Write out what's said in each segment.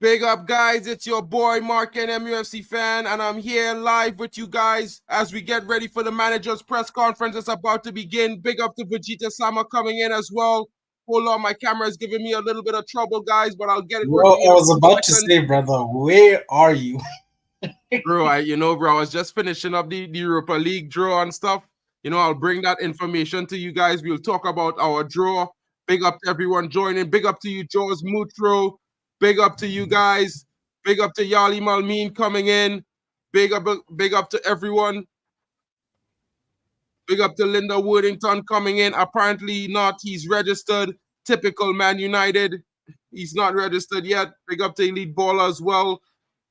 Big up, guys. It's your boy, Mark, and MUFC fan, and I'm here live with you guys as we get ready for the manager's press conference. It's about to begin. Big up to Vegeta Sama coming in as well. Hold on, my camera is giving me a little bit of trouble, guys, but I'll get it Bro, working I in a was few about to seconds. say, brother, where are you? Bro, I was just finishing up the Europa League draw and stuff. I'll bring that information to you guys. We'll talk about our draw. Big up to everyone joining. Big up to you, Jaws Mutro. Big up to you guys. Big up to Yali Malmin coming in. Big up to everyone. Big up to Linda Woodington coming in. Apparently not. He's registered. Typical Man United. He's not registered yet. Big up to Elite Baller as well.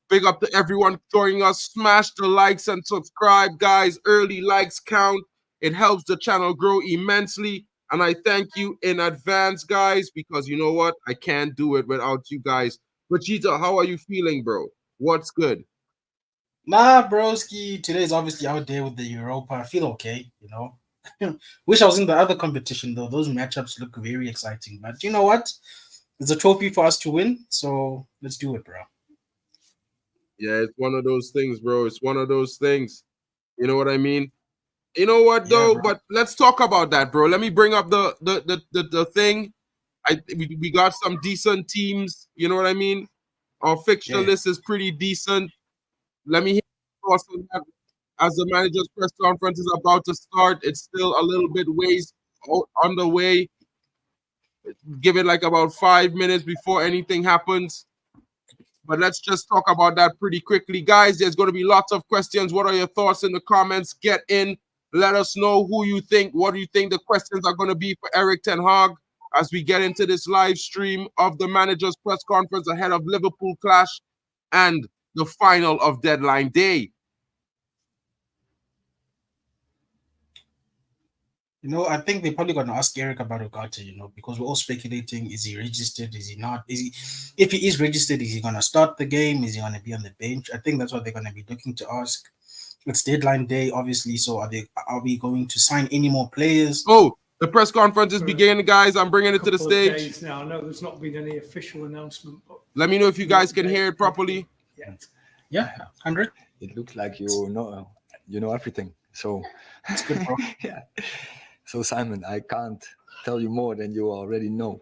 Big up to everyone joining us. Smash the likes and subscribe, guys. Early likes count. It helps the channel grow immensely. And I thank you in advance, guys, because you know what? I can't do it without you guys. Vegeta, how are you feeling, bro? What's good? Nah, broski. Today's obviously out there with the Europa. I feel okay, Wish I was in the other competition, though. Those matchups look very exciting. But you know what? There's a trophy for us to win, so let's do it, bro. Yeah, it's one of those things, bro. It's one of those things. You know what I mean? You know what, though? Bro. But let's talk about that, bro. Let me bring up the thing. We got some decent teams. You know what I mean? Our fixture list is pretty decent. Let me hear your thoughts on that. As the manager's press conference is about to start, it's still a little bit ways on the way. Give it like about 5 minutes before anything happens. But let's just talk about that pretty quickly. Guys, there's going to be lots of questions. What are your thoughts in the comments? Get in. Let us know who you think. What do you think the questions are going to be for Erik Ten Hag as we get into this live stream of the manager's press conference ahead of Liverpool clash and the final of deadline day? I think they're probably going to ask Erik about Ugarte, because we're all speculating. Is he registered? Is he not? If he is registered, is he going to start the game? Is he going to be on the bench? I think that's what they're going to be looking to ask. It's deadline day, obviously. So are we going to sign any more players? Oh, the press conference is beginning, guys. I'm bringing it to the stage. Days now. I know there's not been any official announcement. But let me know if you guys can hear it properly. Yeah, 100. It looks like you know everything. So that's good, bro. Yeah. So Simon, I can't tell you more than you already know,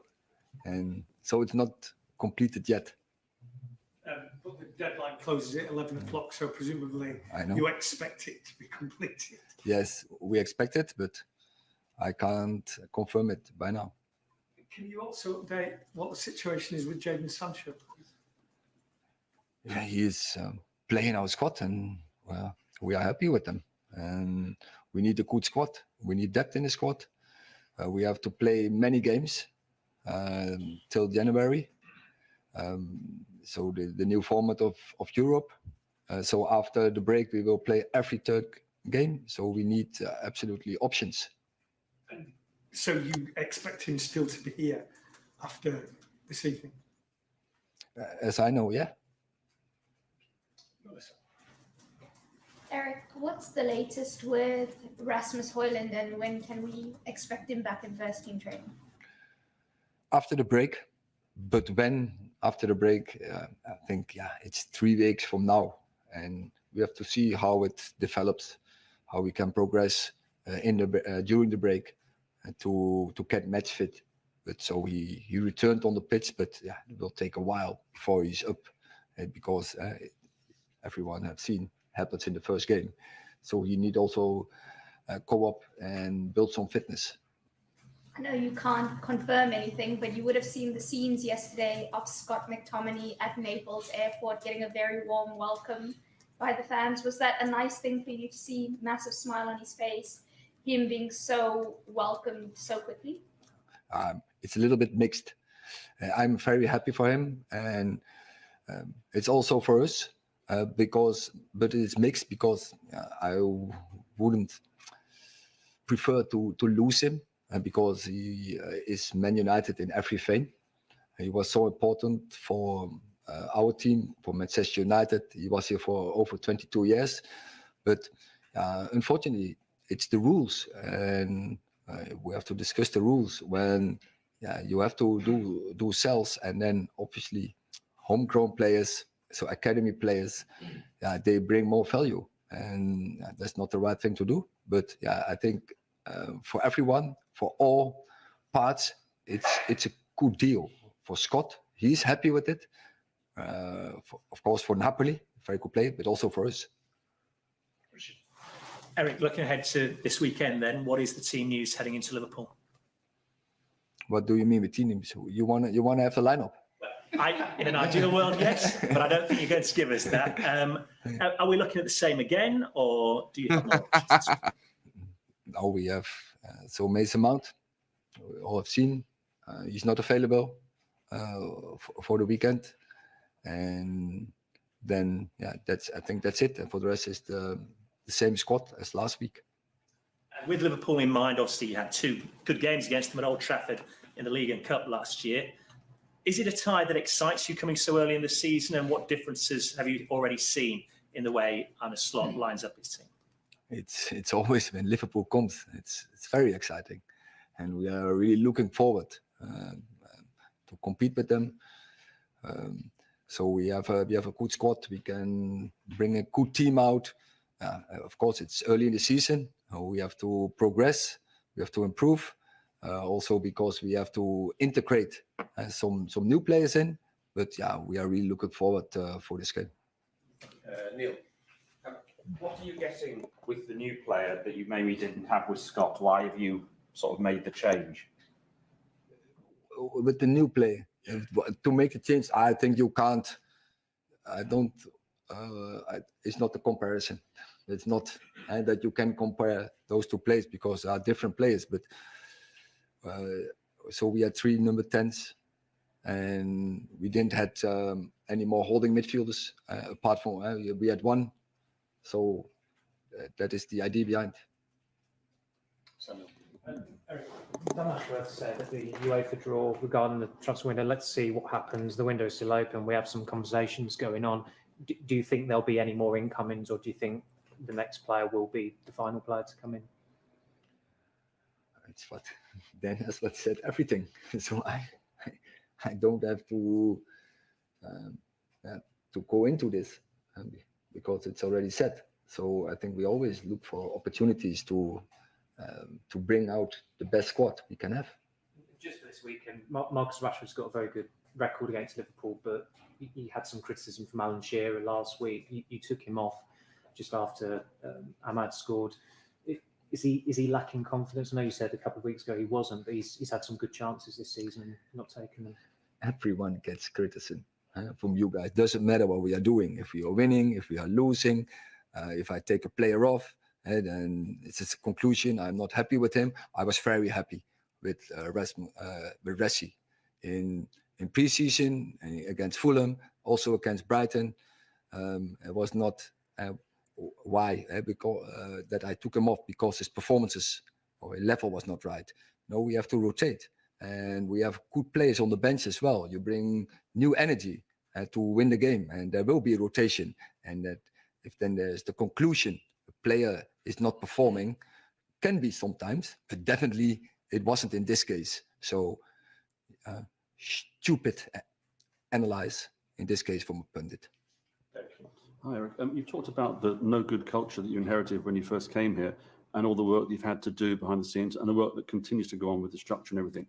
and so it's not completed yet. But the deadline closes at 11 o'clock, so presumably you expect it to be completed. Yes, we expect it, but I can't confirm it by now. Can you also update what the situation is with Jadon Sancho? Yeah, he is playing our squad, and we are happy with him. And we need a good squad. We need depth in the squad. We have to play many games till January. So the new format of Europe. So after the break, we will play every third game. So we need absolutely options. And so you expect him still to be here after this evening? As I know, yeah. Erik, what's the latest with Rasmus Højlund, and when can we expect him back in first team training? After the break, but when after the break, I think it's 3 weeks from now, and we have to see how it develops, how we can progress during the break to get match fit. But so he returned on the pitch, but it will take a while before he's up, because everyone have seen happens in the first game. So you need also co-op and build some fitness. I know you can't confirm anything, but you would have seen the scenes yesterday of Scott McTominay at Naples Airport getting a very warm welcome by the fans. Was that a nice thing for you to see? Massive smile on his face, him being so welcomed so quickly? It's a little bit mixed. I'm very happy for him, and it's also for us. But it's mixed because I wouldn't prefer to lose him, because he is Man United in every vein. He was so important for our team, for Manchester United. He was here for over 22 years, but unfortunately, it's the rules, and we have to discuss the rules when you have to do sales, and then obviously homegrown players, so academy players, they bring more value, and that's not the right thing to do. But I think for everyone, for all parts, it's a good deal. For Scott, he's happy with it. Of course, for Napoli, very good play, but also for us. Erik, looking ahead to this weekend, then, what is the team news heading into Liverpool? What do you mean with team news? You wanna have the lineup? In an ideal world, yes, but I don't think you're going to give us that. Are we looking at the same again, or do you have more options? No, we have so Mason Mount. We all have seen he's not available for the weekend, and then I think that's it. And for the rest, is the same squad as last week. With Liverpool in mind, obviously you had 2 good games against them at Old Trafford in the League and Cup last year. Is it a tie that excites you coming so early in the season, and what differences have you already seen in the way Arne Slot lines up his team? It's always when Liverpool comes, it's very exciting, and we are really looking forward to compete with them. So we have a good squad. We can bring a good team out. Of course, it's early in the season. We have to progress. We have to improve. Also because we have to integrate some new players in. But we are really looking forward for this game. Neil, what are you getting with the new player that you maybe didn't have with Scott? Why have you sort of made the change? With the new player, to make a change, I think you can't. It's not a comparison. It's not that you can compare those 2 players because they are different players. But so we had 3 number 10s, and we didn't have any more holding midfielders apart from we had 1. So that is the idea behind. Erik, Dan Ashworth said at the UEFA draw regarding the transfer window, let's see what happens. The window's still open. We have some conversations going on. Do you think there'll be any more incomings, or do you think the next player will be the final player to come in? It's what Dan has said everything. So I don't have to go into this because it's already said. So I think we always look for opportunities to bring out the best squad we can have. Just for this weekend, Marcus Rashford's got a very good record against Liverpool, but he had some criticism from Alan Shearer last week. You took him off just after Ahmad scored. Is he lacking confidence? I know you said a couple of weeks ago he wasn't, but he's had some good chances this season and not taken them. Everyone gets criticism from you guys. Doesn't matter what we are doing. If we are winning, if we are losing, if I take a player off, and it's a conclusion. I'm not happy with him. I was very happy with Ressi in pre-season against Fulham, also against Brighton. It was not because that I took him off because his performances or his level was not right. No, we have to rotate, and we have good players on the bench as well. You bring new energy to win the game, and there will be a rotation. And that if then there's the conclusion, the player is not performing, can be sometimes, but definitely it wasn't in this case. So stupid analyze in this case from a pundit. Hi, Erik. You've talked about the no good culture that you inherited when you first came here, and all the work you've had to do behind the scenes, and the work that continues to go on with the structure and everything.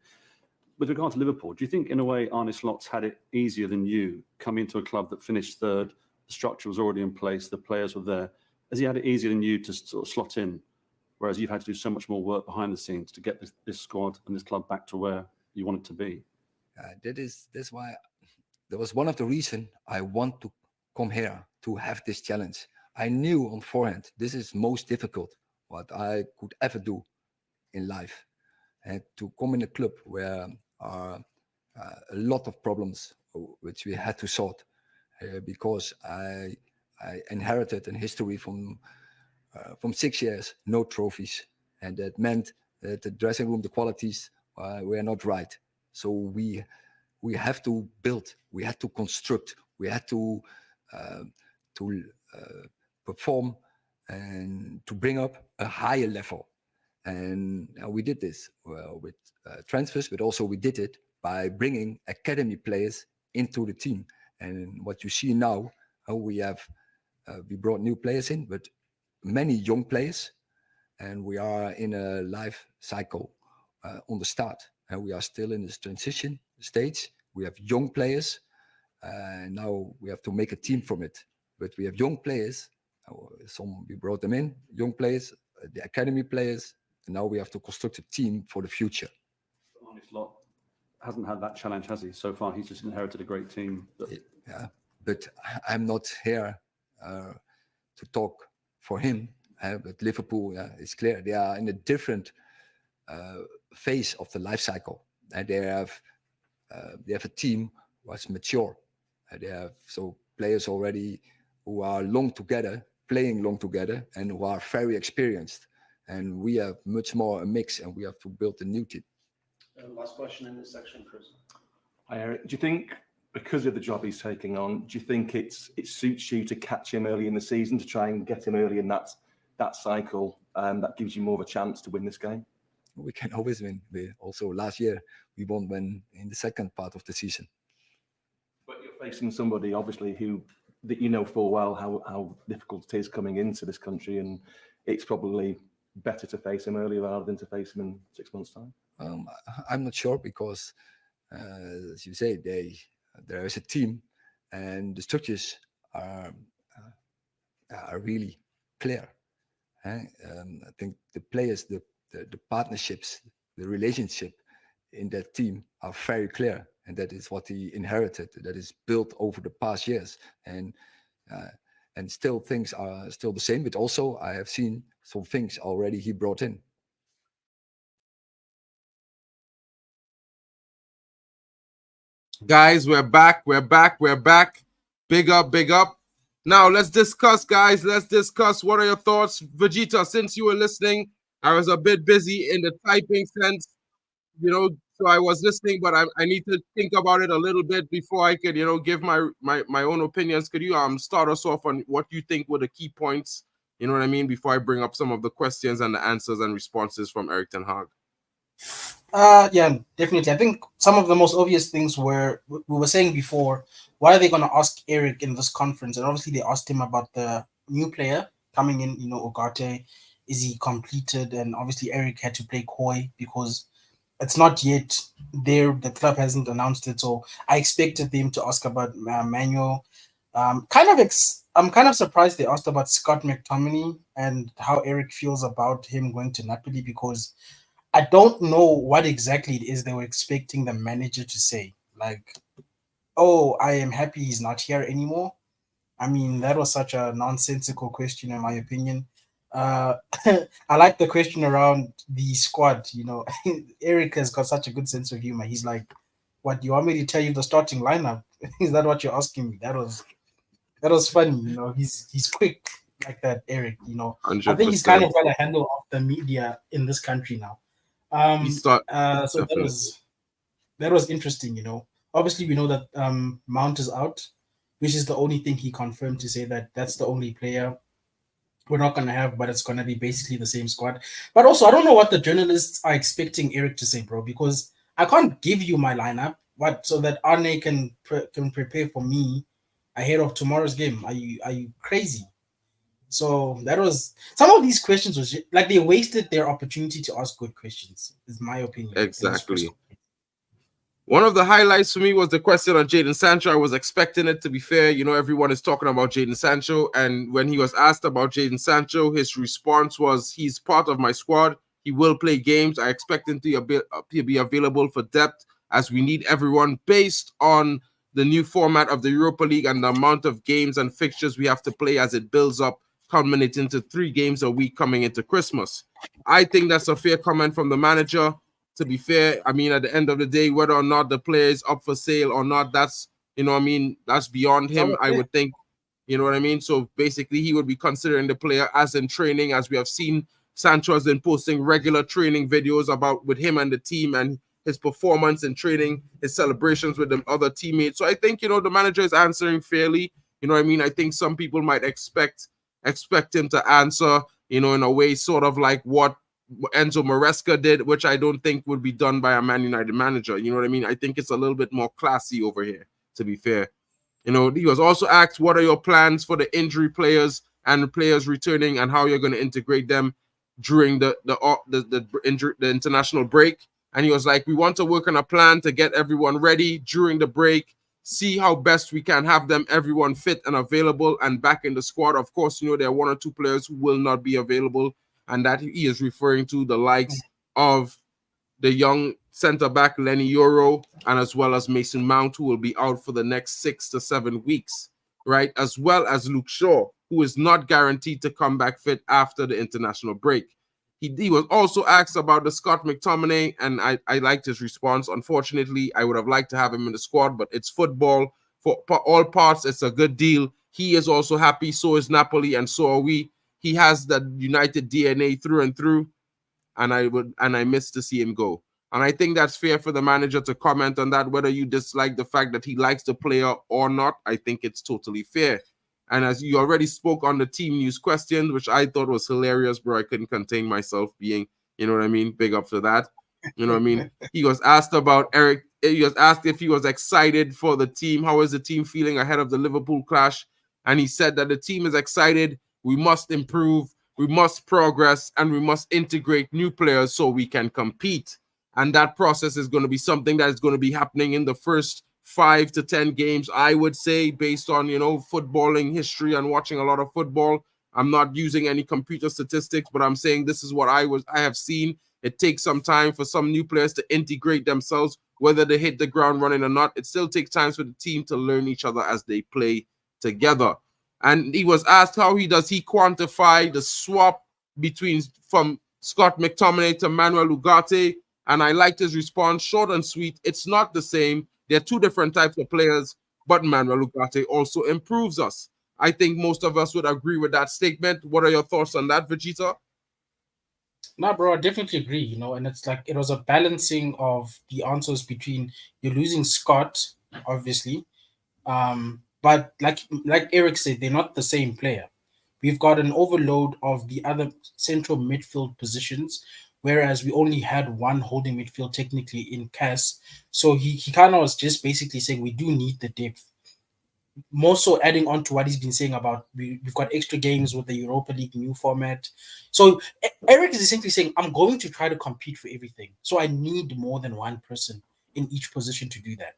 With regard to Liverpool, do you think in a way Arne Slot's had it easier than you, coming into a club that finished 3rd, the structure was already in place, the players were there? Has he had it easier than you to sort of slot in, whereas you've had to do so much more work behind the scenes to get this squad and this club back to where you want it to be? That's why that was one of the reasons I want to come here, to have this challenge. I knew on forehand this is most difficult what I could ever do in life, and to come in a club where are a lot of problems which we had to sort because I inherited a history from 6 years, no trophies, and that meant that the dressing room, the qualities were not right. So we have to build, we had to construct, we had to perform and to bring up a higher level. And we did this with transfers, but also we did it by bringing academy players into the team. And what you see now, we brought new players in, but many young players, and we are in a life cycle on the start, and we are still in this transition stage. We have young players, and now we have to make a team from it. But we have young players. We brought them in, young players, the academy players, and now we have to construct a team for the future. Arne Slot hasn't had that challenge, has he? So far, he's just inherited a great team. Yeah, but I'm not here to talk for him. But Liverpool, it's clear they are in a different phase of the life cycle, and they have a team was mature. They have players already who are playing long together, and who are very experienced. And we have much more a mix, and we have to build a new team. Last question in this section, Chris. Hi, Eric. Do you think, because of the job he's taking on, do you think it suits you to catch him early in the season, to try and get him early in that cycle, that gives you more of a chance to win this game? We can always win. Also, last year we won when in the second part of the season. But you're facing somebody, obviously, that you know full well how difficult it is coming into this country, and it's probably better to face him early rather than to face him in 6 months' time. I'm not sure, because, as you say, there is a team, and the structures are really clear. I think the players, the partnerships, the relationship in that team are very clear, and that is what he inherited. That is built over the past years, and still things are still the same. But also, I have seen some things already he brought in. Guys, we're back. Big up. Now, let's discuss, guys. What are your thoughts? Vegeta, since you were listening, I was a bit busy in the typing sense, so I was listening, but I need to think about it a little bit before I could, give my own opinions. Could you start us off on what you think were the key points, you know what I mean, before I bring up some of the questions and the answers and responses from Erik Ten Hag? Yeah, definitely. I think some of the most obvious things were, we were saying before, why are they going to ask Erik in this conference? And obviously they asked him about the new player coming in, Ugarte. Is he completed? And obviously Erik had to play coy because it's not yet there. The club hasn't announced it. So I expected them to ask about Manuel. I'm kind of surprised they asked about Scott McTominay and how Erik feels about him going to Napoli, because I don't know what exactly it is they were expecting the manager to say. Like, oh, I am happy he's not here anymore. I mean, that was such a nonsensical question, in my opinion. I like the question around the squad. Erik has got such a good sense of humor. He's like, what, you want me to tell you the starting lineup? Is that what you're asking me? That was funny. He's quick like that, Erik. 100%. I think he's kind of got a handle of the media in this country now. So that was interesting. Obviously we know that Mount is out, which is the only thing he confirmed, to say that that's the only player we're not going to have, but it's going to be basically the same squad. But also, I don't know what the journalists are expecting Erik to say, bro, because I can't give you my lineup, so that Arne can prepare for me ahead of tomorrow's game. Are you crazy? So that was, some of these questions was like they wasted their opportunity to ask good questions, is my opinion. Exactly. One of the highlights for me was the question on Jadon Sancho. I was expecting it, to be fair. Everyone is talking about Jadon Sancho, and when he was asked about Jadon Sancho, his response was, he's part of my squad. He will play games. I expect him to be available for depth, as we need everyone, based on the new format of the Europa League and the amount of games and fixtures we have to play as it builds up, culminating to 3 games a week coming into Christmas. I think that's a fair comment from the manager. To be fair, I mean, at the end of the day, whether or not the player is up for sale or not, that's, that's beyond him, I would think. You know what I mean? So basically, he would be considering the player as in training, as we have seen Sancho has been posting regular training videos with him and the team and his performance in training, his celebrations with the other teammates. So I think, the manager is answering fairly. You know what I mean? I think some people might expect him to answer, in a way sort of like what Enzo Maresca did, which I don't think would be done by a Man United manager. You know what I mean? I think it's a little bit more classy over here, to be fair. You know, he was also asked, what are your plans for the injury players and the players returning, and how you're going to integrate them during the international break? And he was like, we want to work on a plan to get everyone ready during the break, see how best we can have them, everyone fit and available and back in the squad. Of course, you know, there are 1 or 2 players who will not be available, and that he is referring to the likes of the young centre-back Lenny Yoro, and as well as Mason Mount, who will be out for the next 6 to 7 weeks, right? As well as Luke Shaw, who is not guaranteed to come back fit after the international break. He was also asked about the Scott McTominay, and I liked his response. Unfortunately, I would have liked to have him in the squad, but it's football. For all parts, it's a good deal. He is also happy, so is Napoli, and so are we. He has that United DNA through and through, and I miss to see him go. And I think that's fair for the manager to comment on that, whether you dislike the fact that he likes the player or not. I think it's totally fair. And as you already spoke on the team news question, which I thought was hilarious, bro, I couldn't contain myself being, you know what I mean? Big up for that. You know what I mean? He was asked about Eric. He was asked if he was excited for the team. How is the team feeling ahead of the Liverpool clash? And he said that the team is excited. We must improve. We must progress, and we must integrate new players so we can compete. And that process is going to be something that is going to be happening in the first 5 to 10 games, I would say, based on, you know, footballing history and watching a lot of football. I'm not using any computer statistics, but I'm saying this is what I have seen. It takes some time for some new players to integrate themselves, whether they hit the ground running or not. It still takes time for the team to learn each other as they play together. And he was asked how he quantify the swap from Scott McTominay to Manuel Ugarte. And I liked his response, short and sweet. It's not the same. They're 2 different types of players, but Manuel Ugarte also improves us. I think most of us would agree with that statement. What are your thoughts on that, Vegeta? No, bro, I definitely agree, you know, and it's like it was a balancing of the answers between you're losing Scott, obviously, but like Eric said, they're not the same player. We've got an overload of the other central midfield positions, whereas we only had one holding midfield technically in Cass. So he kind of was just basically saying we do need the depth. More so adding on to what he's been saying about we've got extra games with the Europa League new format. So Eric is essentially saying, I'm going to try to compete for everything. So I need more than one person in each position to do that,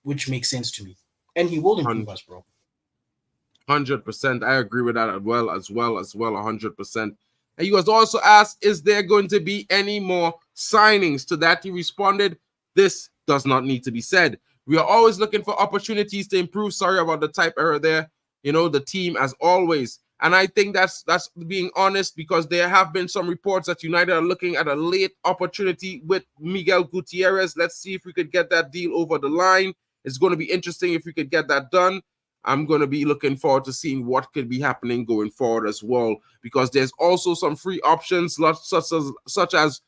which makes sense to me. And he will improve us, bro. 100%. I agree with that as well, 100%. And he was also asked, is there going to be any more signings? To that, he responded, this does not need to be said. We are always looking for opportunities to improve. Sorry about the type error there. You know, the team as always. And I think that's being honest, because there have been some reports that United are looking at a late opportunity with Miguel Gutierrez. Let's see if we could get that deal over the line. It's going to be interesting if we could get that done. I'm going to be looking forward to seeing what could be happening going forward as well, because there's also some free options such as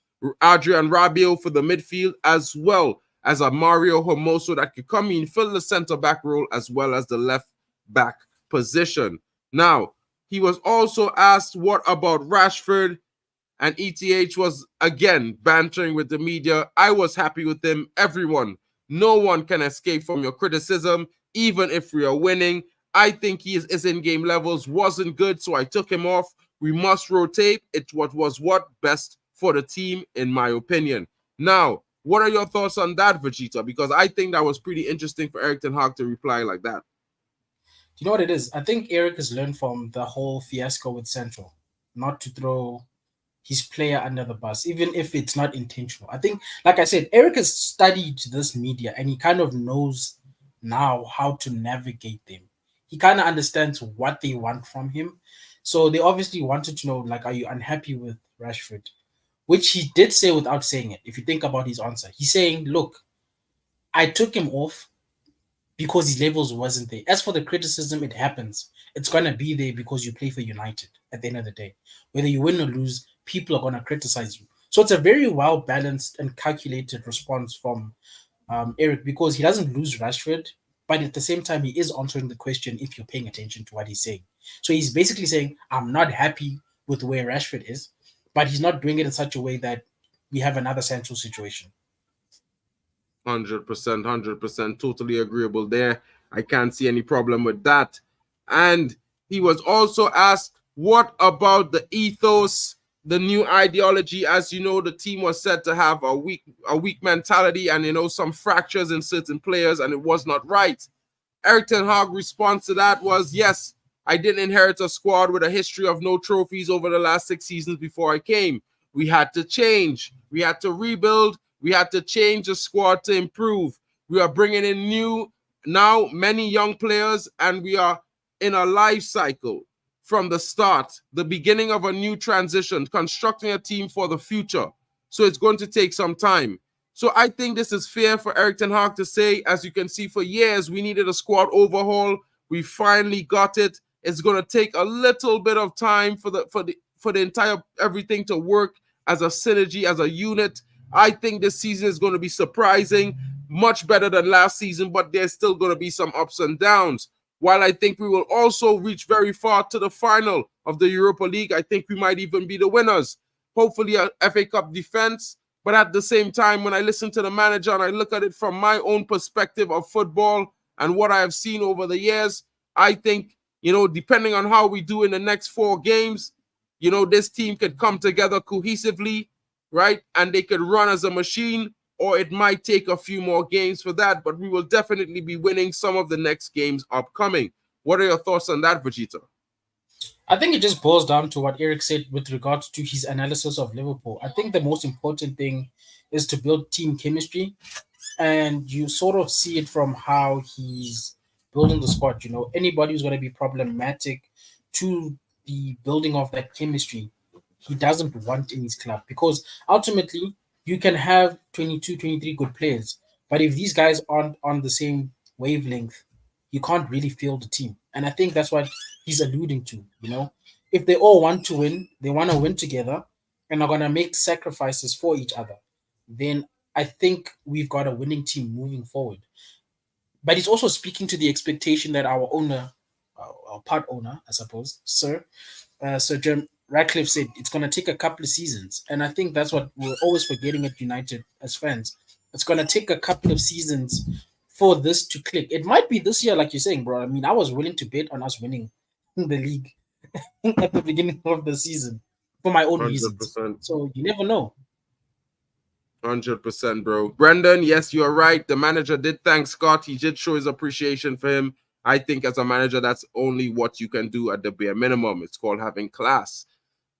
Adrian Rabiot for the midfield, as well as a Mario Hermoso that could come in, fill the center-back role as well as the left-back position. Now, he was also asked, what about Rashford? And ETH was, again, bantering with the media. I was happy with him. Everyone, no one can escape from your criticism, even if we are winning. I think his in-game levels wasn't good, so I took him off. We must rotate. It was best for the team, in my opinion. Now, what are your thoughts on that, Vegeta? Because I think that was pretty interesting for Erik Ten Hag to reply like that. You know what it is? I think Eric has learned from the whole fiasco with Central, not to throw his player under the bus, even if it's not intentional. I think, like I said, Eric has studied this media and he kind of knows now how to navigate them. He kind of understands what they want from him. So they obviously wanted to know, like, are you unhappy with Rashford? Which he did say without saying it. If you think about his answer, he's saying, look, I took him off because his levels wasn't there. As for the criticism, it happens. It's going to be there because you play for United at the end of the day. Whether you win or lose, people are going to criticize you. So it's a very well-balanced and calculated response from Eric, because he doesn't lose Rashford, but at the same time, he is answering the question if you're paying attention to what he's saying. So he's basically saying, I'm not happy with where Rashford is, but he's not doing it in such a way that we have another central situation. 100%, totally agreeable there. I can't see any problem with that. And he was also asked, what about the ethos, the new ideology? As you know, the team was said to have a weak mentality and, you know, some fractures in certain players, and it was not right. Erik Ten Hag's response to that was, yes, I didn't inherit a squad with a history of no trophies over the last 6 seasons before I came. We had to change. We had to rebuild. We had to change the squad to improve. We are bringing in many young players, and we are in a life cycle from the start, the beginning of a new transition, constructing a team for the future. So it's going to take some time. So I think this is fair for Erik Ten Hag to say, as you can see, for years we needed a squad overhaul. We finally got it. It's going to take a little bit of time for the entire everything to work as a synergy, as a unit. I think this season is going to be surprising, much better than last season, but there's still going to be some ups and downs. While I think we will also reach very far to the final of the Europa League, I think we might even be the winners. Hopefully a FA Cup defense. But at the same time, when I listen to the manager and I look at it from my own perspective of football and what I have seen over the years, I think, you know, depending on how we do in the next 4 games, you know, this team could come together cohesively, right? And they could run as a machine, or it might take a few more games for that, but we will definitely be winning some of the next games upcoming. What are your thoughts on that, Vegeta? I think it just boils down to what Eric said with regards to his analysis of Liverpool. I think the most important thing is to build team chemistry, and you sort of see it from how he's building the squad. You know, anybody who's going to be problematic to the building of that chemistry, he doesn't want in his club, because ultimately you can have 22, 23 good players, but if these guys aren't on the same wavelength, you can't really field the team. And I think that's what he's alluding to. You know, if they all want to win, they want to win together and are going to make sacrifices for each other, then I think we've got a winning team moving forward. But he's also speaking to the expectation that our owner, our part owner, I suppose, Sir Jim Ratcliffe said it's going to take a couple of seasons. And I think that's what we're always forgetting at United as fans. It's going to take a couple of seasons for this to click. It might be this year, like you're saying, bro. I mean, I was willing to bet on us winning the league at the beginning of the season for my own 100%. Reasons. So you never know. 100%, bro. Brendan, yes, you are right. The manager did thank Scott. He did show his appreciation for him. I think as a manager, that's only what you can do at the bare minimum. It's called having class.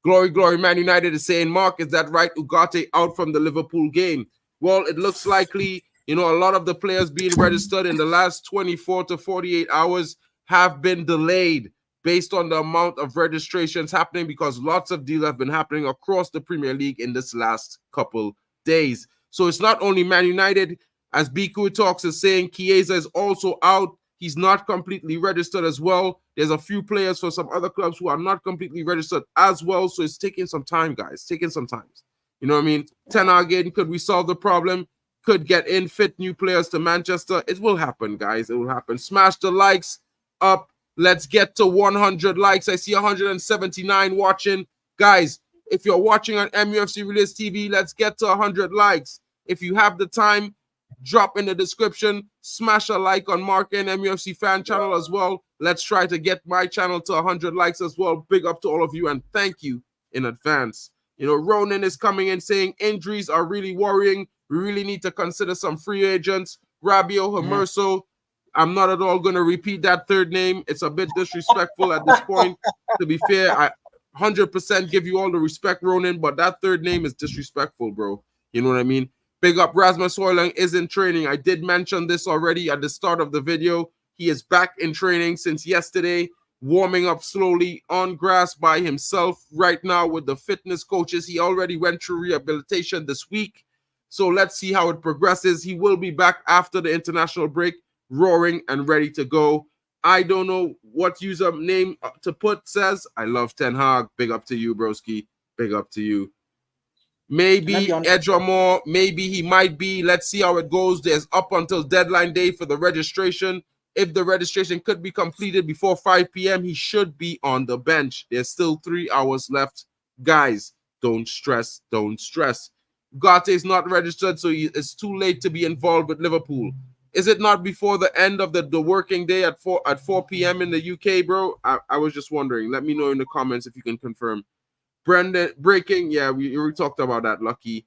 Glory, glory, Man United is saying, Mark, is that right? Ugarte out from the Liverpool game. Well, it looks likely, you know, a lot of the players being registered in the last 24 to 48 hours have been delayed based on the amount of registrations happening, because lots of deals have been happening across the Premier League in this last couple days. So it's not only Man United, as Biku Talks is saying, Chiesa is also out. He's not completely registered as well. There's a few players for some other clubs who are not completely registered as well. So it's taking some time, guys. Taking some time. You know what I mean? Ten Hag again, could we solve the problem? Could get in fit new players to Manchester. It will happen, guys. It will happen. Smash the likes up. Let's get to 100 likes. I see 179 watching. Guys, if you're watching on MUFC Release TV, let's get to 100 likes. If you have the time, drop in the description, smash a like on Mark and MUFC fan channel as well. Let's try to get my channel to 100 likes as well. Big up to all of you, and thank you in advance. You know, Ronan is coming in saying injuries are really worrying. We really need to consider some free agents. Rabio Hamerso. I'm not at all going to repeat that third name. It's a bit disrespectful at this point. To be fair, I 100% give you all the respect, Ronan, but that third name is disrespectful, bro. You know what I mean? Big up, Rasmus Højlund is in training. I did mention this already at the start of the video. He is back in training since yesterday, warming up slowly on grass by himself right now with the fitness coaches. He already went through rehabilitation this week. So let's see how it progresses. He will be back after the international break, roaring and ready to go. I don't know what username to put. Says, I love Ten Hag. Big up to you, broski. Big up to you. Maybe Edgermore, maybe he might be. Let's see how it goes. There's up until deadline day for the registration. If the registration could be completed before 5 p.m., he should be on the bench. There's still 3 hours left. Guys, don't stress. Don't stress. Ugarte is not registered, so it's too late to be involved with Liverpool. Is it not before the end of the working day at 4 p.m. in the UK, bro? I was just wondering. Let me know in the comments if you can confirm. Brendan, breaking. Yeah, we talked about that, Lucky.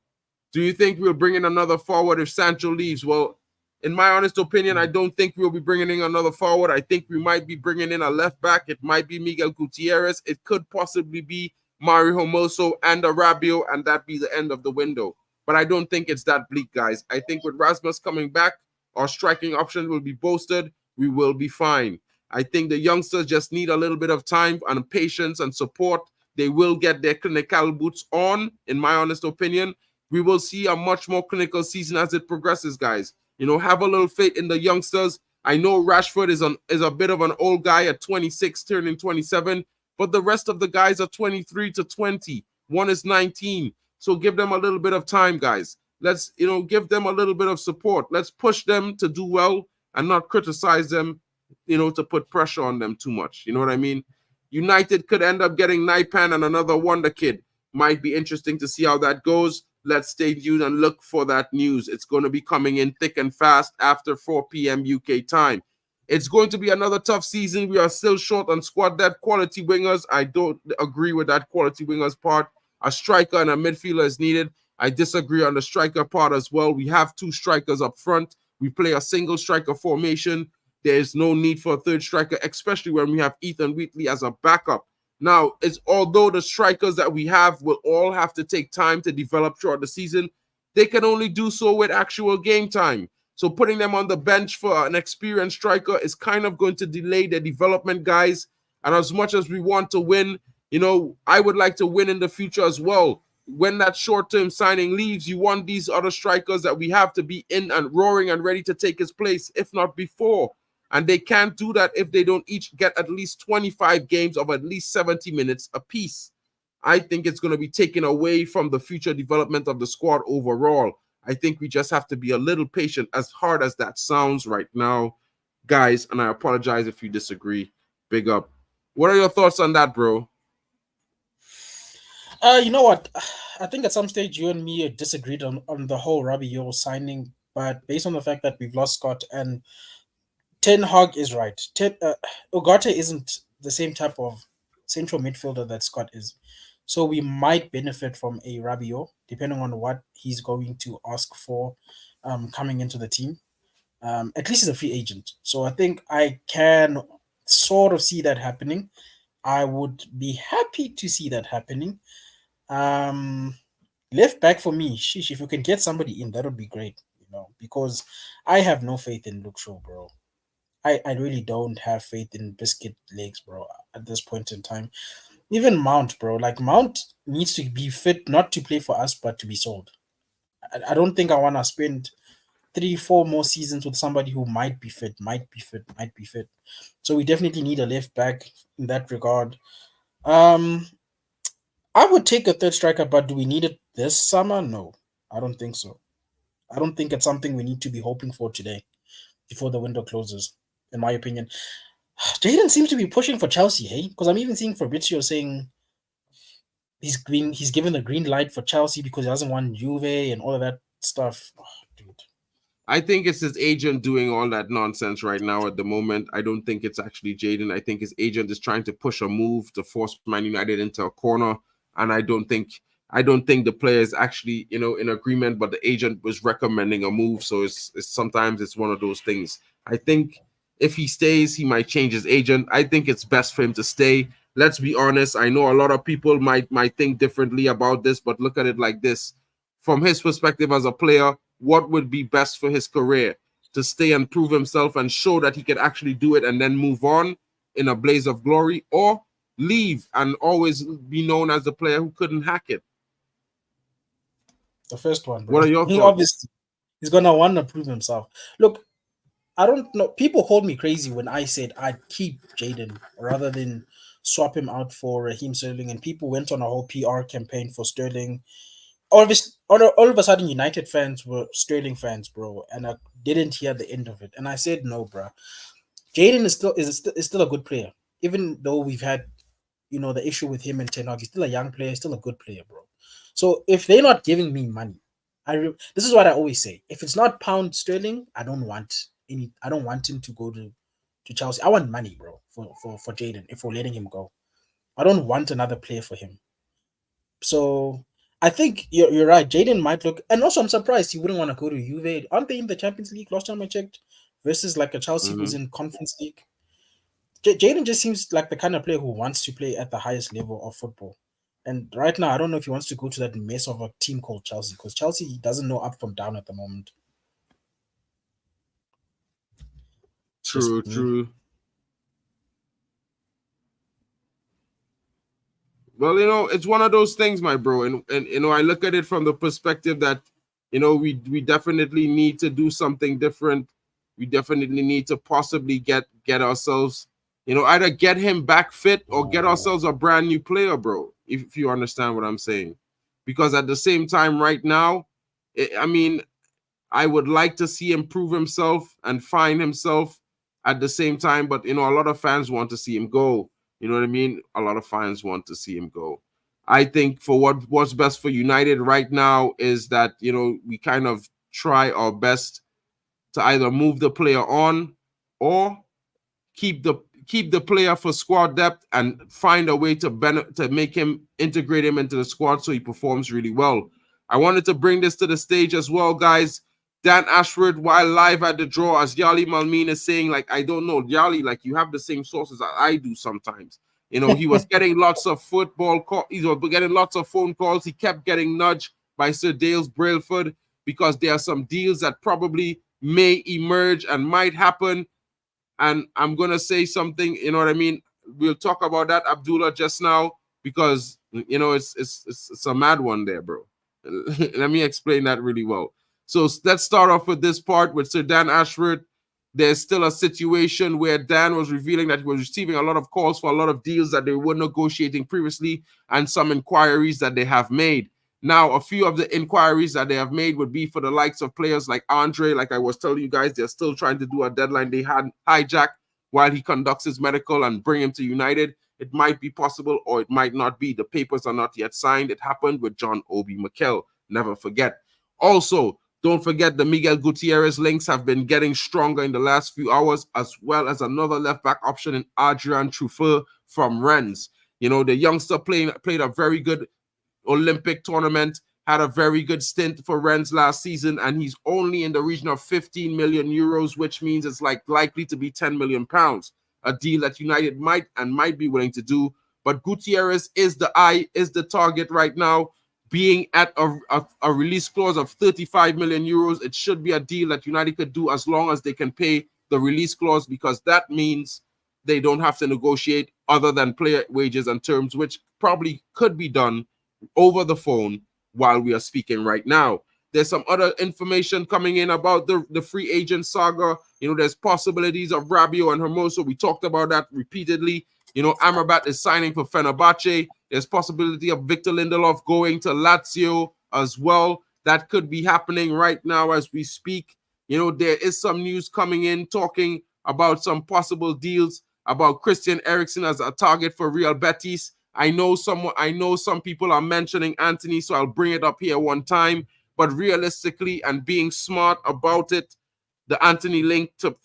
Do you think we'll bring in another forward if Sancho leaves? Well, in my honest opinion, I don't think we'll be bringing in another forward. I think we might be bringing in a left back. It might be Miguel Gutierrez. It could possibly be Mario Hermoso and Rabiot, and that be the end of the window. But I don't think it's that bleak, guys. I think with Rasmus coming back, our striking options will be bolstered. We will be fine. I think the youngsters just need a little bit of time and patience and support. They will get their clinical boots on, in my honest opinion. We will see a much more clinical season as it progresses, guys. You know, have a little faith in the youngsters. I know Rashford is a bit of an old guy at 26, turning 27, but the rest of the guys are 23 to 20. One is 19. So give them a little bit of time, guys. Let's, give them a little bit of support. Let's push them to do well and not criticize them, to put pressure on them too much. You know what I mean? United could end up getting Naipan and another wonder kid. Might be interesting to see how that goes. Let's stay tuned and look for that news. It's going to be coming in thick and fast after 4 p.m. UK time. It's going to be another tough season. We are still short on squad depth. Quality wingers, I don't agree with that quality wingers part. A striker and a midfielder is needed. I disagree on the striker part as well. We have 2 strikers up front. We play a single striker formation. There is no need for a third striker, especially when we have Ethan Wheatley as a backup. Now, although the strikers that we have will all have to take time to develop throughout the season, they can only do so with actual game time. So putting them on the bench for an experienced striker is kind of going to delay their development, guys. And as much as we want to win, I would like to win in the future as well. When that short-term signing leaves, you want these other strikers that we have to be in and roaring and ready to take his place, if not before. And they can't do that if they don't each get at least 25 games of at least 70 minutes apiece. I think it's going to be taken away from the future development of the squad overall. I think we just have to be a little patient, as hard as that sounds right now, guys. And I apologize if you disagree. Big up. What are your thoughts on that, bro? You know what? I think at some stage you and me disagreed on the whole Rabiot signing, but based on the fact that we've lost Scott and Ten Hag is right. Ugarte isn't the same type of central midfielder that Scott is. So we might benefit from a Rabiot, depending on what he's going to ask for coming into the team. At least he's a free agent. So I think I can sort of see that happening. I would be happy to see that happening. Left back for me, sheesh, if you can get somebody in, that would be great, because I have no faith in Luke Shaw, bro. I really don't have faith in biscuit legs, bro, at this point in time. Even Mount, bro. Like, Mount needs to be fit, not to play for us, but to be sold. I don't think I want to spend 3-4 more seasons with somebody who might be fit. So we definitely need a left back in that regard. I would take a third striker, but do we need it this summer? No, I don't think so. I don't think it's something we need to be hoping for today before the window closes, in my opinion. Jadon seems to be pushing for Chelsea, hey? Because I'm even seeing Fabrizio saying he's given the green light for Chelsea because he doesn't want Juve and all of that stuff. Oh, dude. I think it's his agent doing all that nonsense right now at the moment. I don't think it's actually Jadon. I think his agent is trying to push a move to force Man United into a corner. And I don't think the player is actually, in agreement, but the agent was recommending a move. So it's sometimes it's one of those things. I think if he stays, he might change his agent. I think it's best for him to stay. Let's be honest. I know a lot of people might think differently about this, but look at it like this. From his perspective as a player, what would be best for his career? To stay and prove himself and show that he could actually do it and then move on in a blaze of glory, or leave and always be known as the player who couldn't hack it? The first one, bro. What are your thoughts? Obviously, he's going to want to prove himself. Look, I don't know. People called me crazy when I said I'd keep Jadon rather than swap him out for Raheem Sterling, and people went on a whole PR campaign for Sterling. All of a sudden, United fans were Sterling fans, bro, and I didn't hear the end of it. And I said, no, bro. Jadon is still a good player, even though we've had the issue with him and Ten Hag. He's still a young player, still a good player, bro. So if they're not giving me money, this is what I always say. If it's not pound sterling, I don't want I don't want him to go to Chelsea. I want money, bro, for Jaden if we're letting him go. I don't want another player for him. So I think you're right. Jaden might look, and also I'm surprised he wouldn't want to go to Juve. Aren't they in the Champions League last time I checked? Versus like a Chelsea who's in Conference League. Jaden just seems like the kind of player who wants to play at the highest level of football. And right now, I don't know if he wants to go to that mess of a team called Chelsea, because Chelsea doesn't know up from down at the moment. True. Well, it's one of those things, my bro. And I look at it from the perspective that, we definitely need to do something different. We definitely need to possibly get ourselves, either get him back fit or get ourselves a brand new player, bro, if you understand what I'm saying. Because at the same time right now, I would like to see him prove himself and find himself at the same time. But, a lot of fans want to see him go. You know what I mean? A lot of fans want to see him go. I think for what's best for United right now is that, we kind of try our best to either move the player on or keep the player for squad depth and find a way to make him integrate him into the squad so he performs really well. I wanted to bring this to the stage as well, guys. Dan Ashford, while live at the draw, as Yali Malmin is saying, like, I don't know, Yali, like, you have the same sources that I do sometimes. He was getting lots of football calls. He was getting lots of phone calls. He kept getting nudged by Sir Dales Brailford because there are some deals that probably may emerge and might happen. And I'm going to say something, you know what I mean? We'll talk about that, Abdullah, just now, because, it's a mad one there, bro. Let me explain that really well. So let's start off with this part with Sir Dan Ashford. There's still a situation where Dan was revealing that he was receiving a lot of calls for a lot of deals that they were negotiating previously and some inquiries that they have made. Now, a few of the inquiries that they have made would be for the likes of players like Andre. Like I was telling you guys, they're still trying to do a deadline they had hijacked while he conducts his medical and bring him to United. It might be possible or it might not be. The papers are not yet signed. It happened with John Obi Mikel. Never forget. Also, don't forget the Miguel Gutierrez links have been getting stronger in the last few hours, as well as another left-back option in Adrian Truffert from Rennes. The youngster played a very good Olympic tournament, had a very good stint for Rennes last season, and he's only in the region of 15 million euros, which means it's likely to be 10 million pounds, a deal that United might be willing to do. But Gutierrez is the target right now. Being at a release clause of 35 million euros, it should be a deal that United could do as long as they can pay the release clause, because that means they don't have to negotiate other than player wages and terms, which probably could be done over the phone while we are speaking right now. There's some other information coming in about the free agent saga. There's possibilities of Rabiot and Hermoso. We talked about that repeatedly. Amrabat is signing for Fenerbahce. There's possibility of Victor Lindelof going to Lazio as well. That could be happening right now as we speak. There is some news coming in talking about some possible deals about Christian Eriksen as a target for Real Betis. I know some people are mentioning Anthony, so I'll bring it up here one time. But realistically and being smart about it, the Anthony link to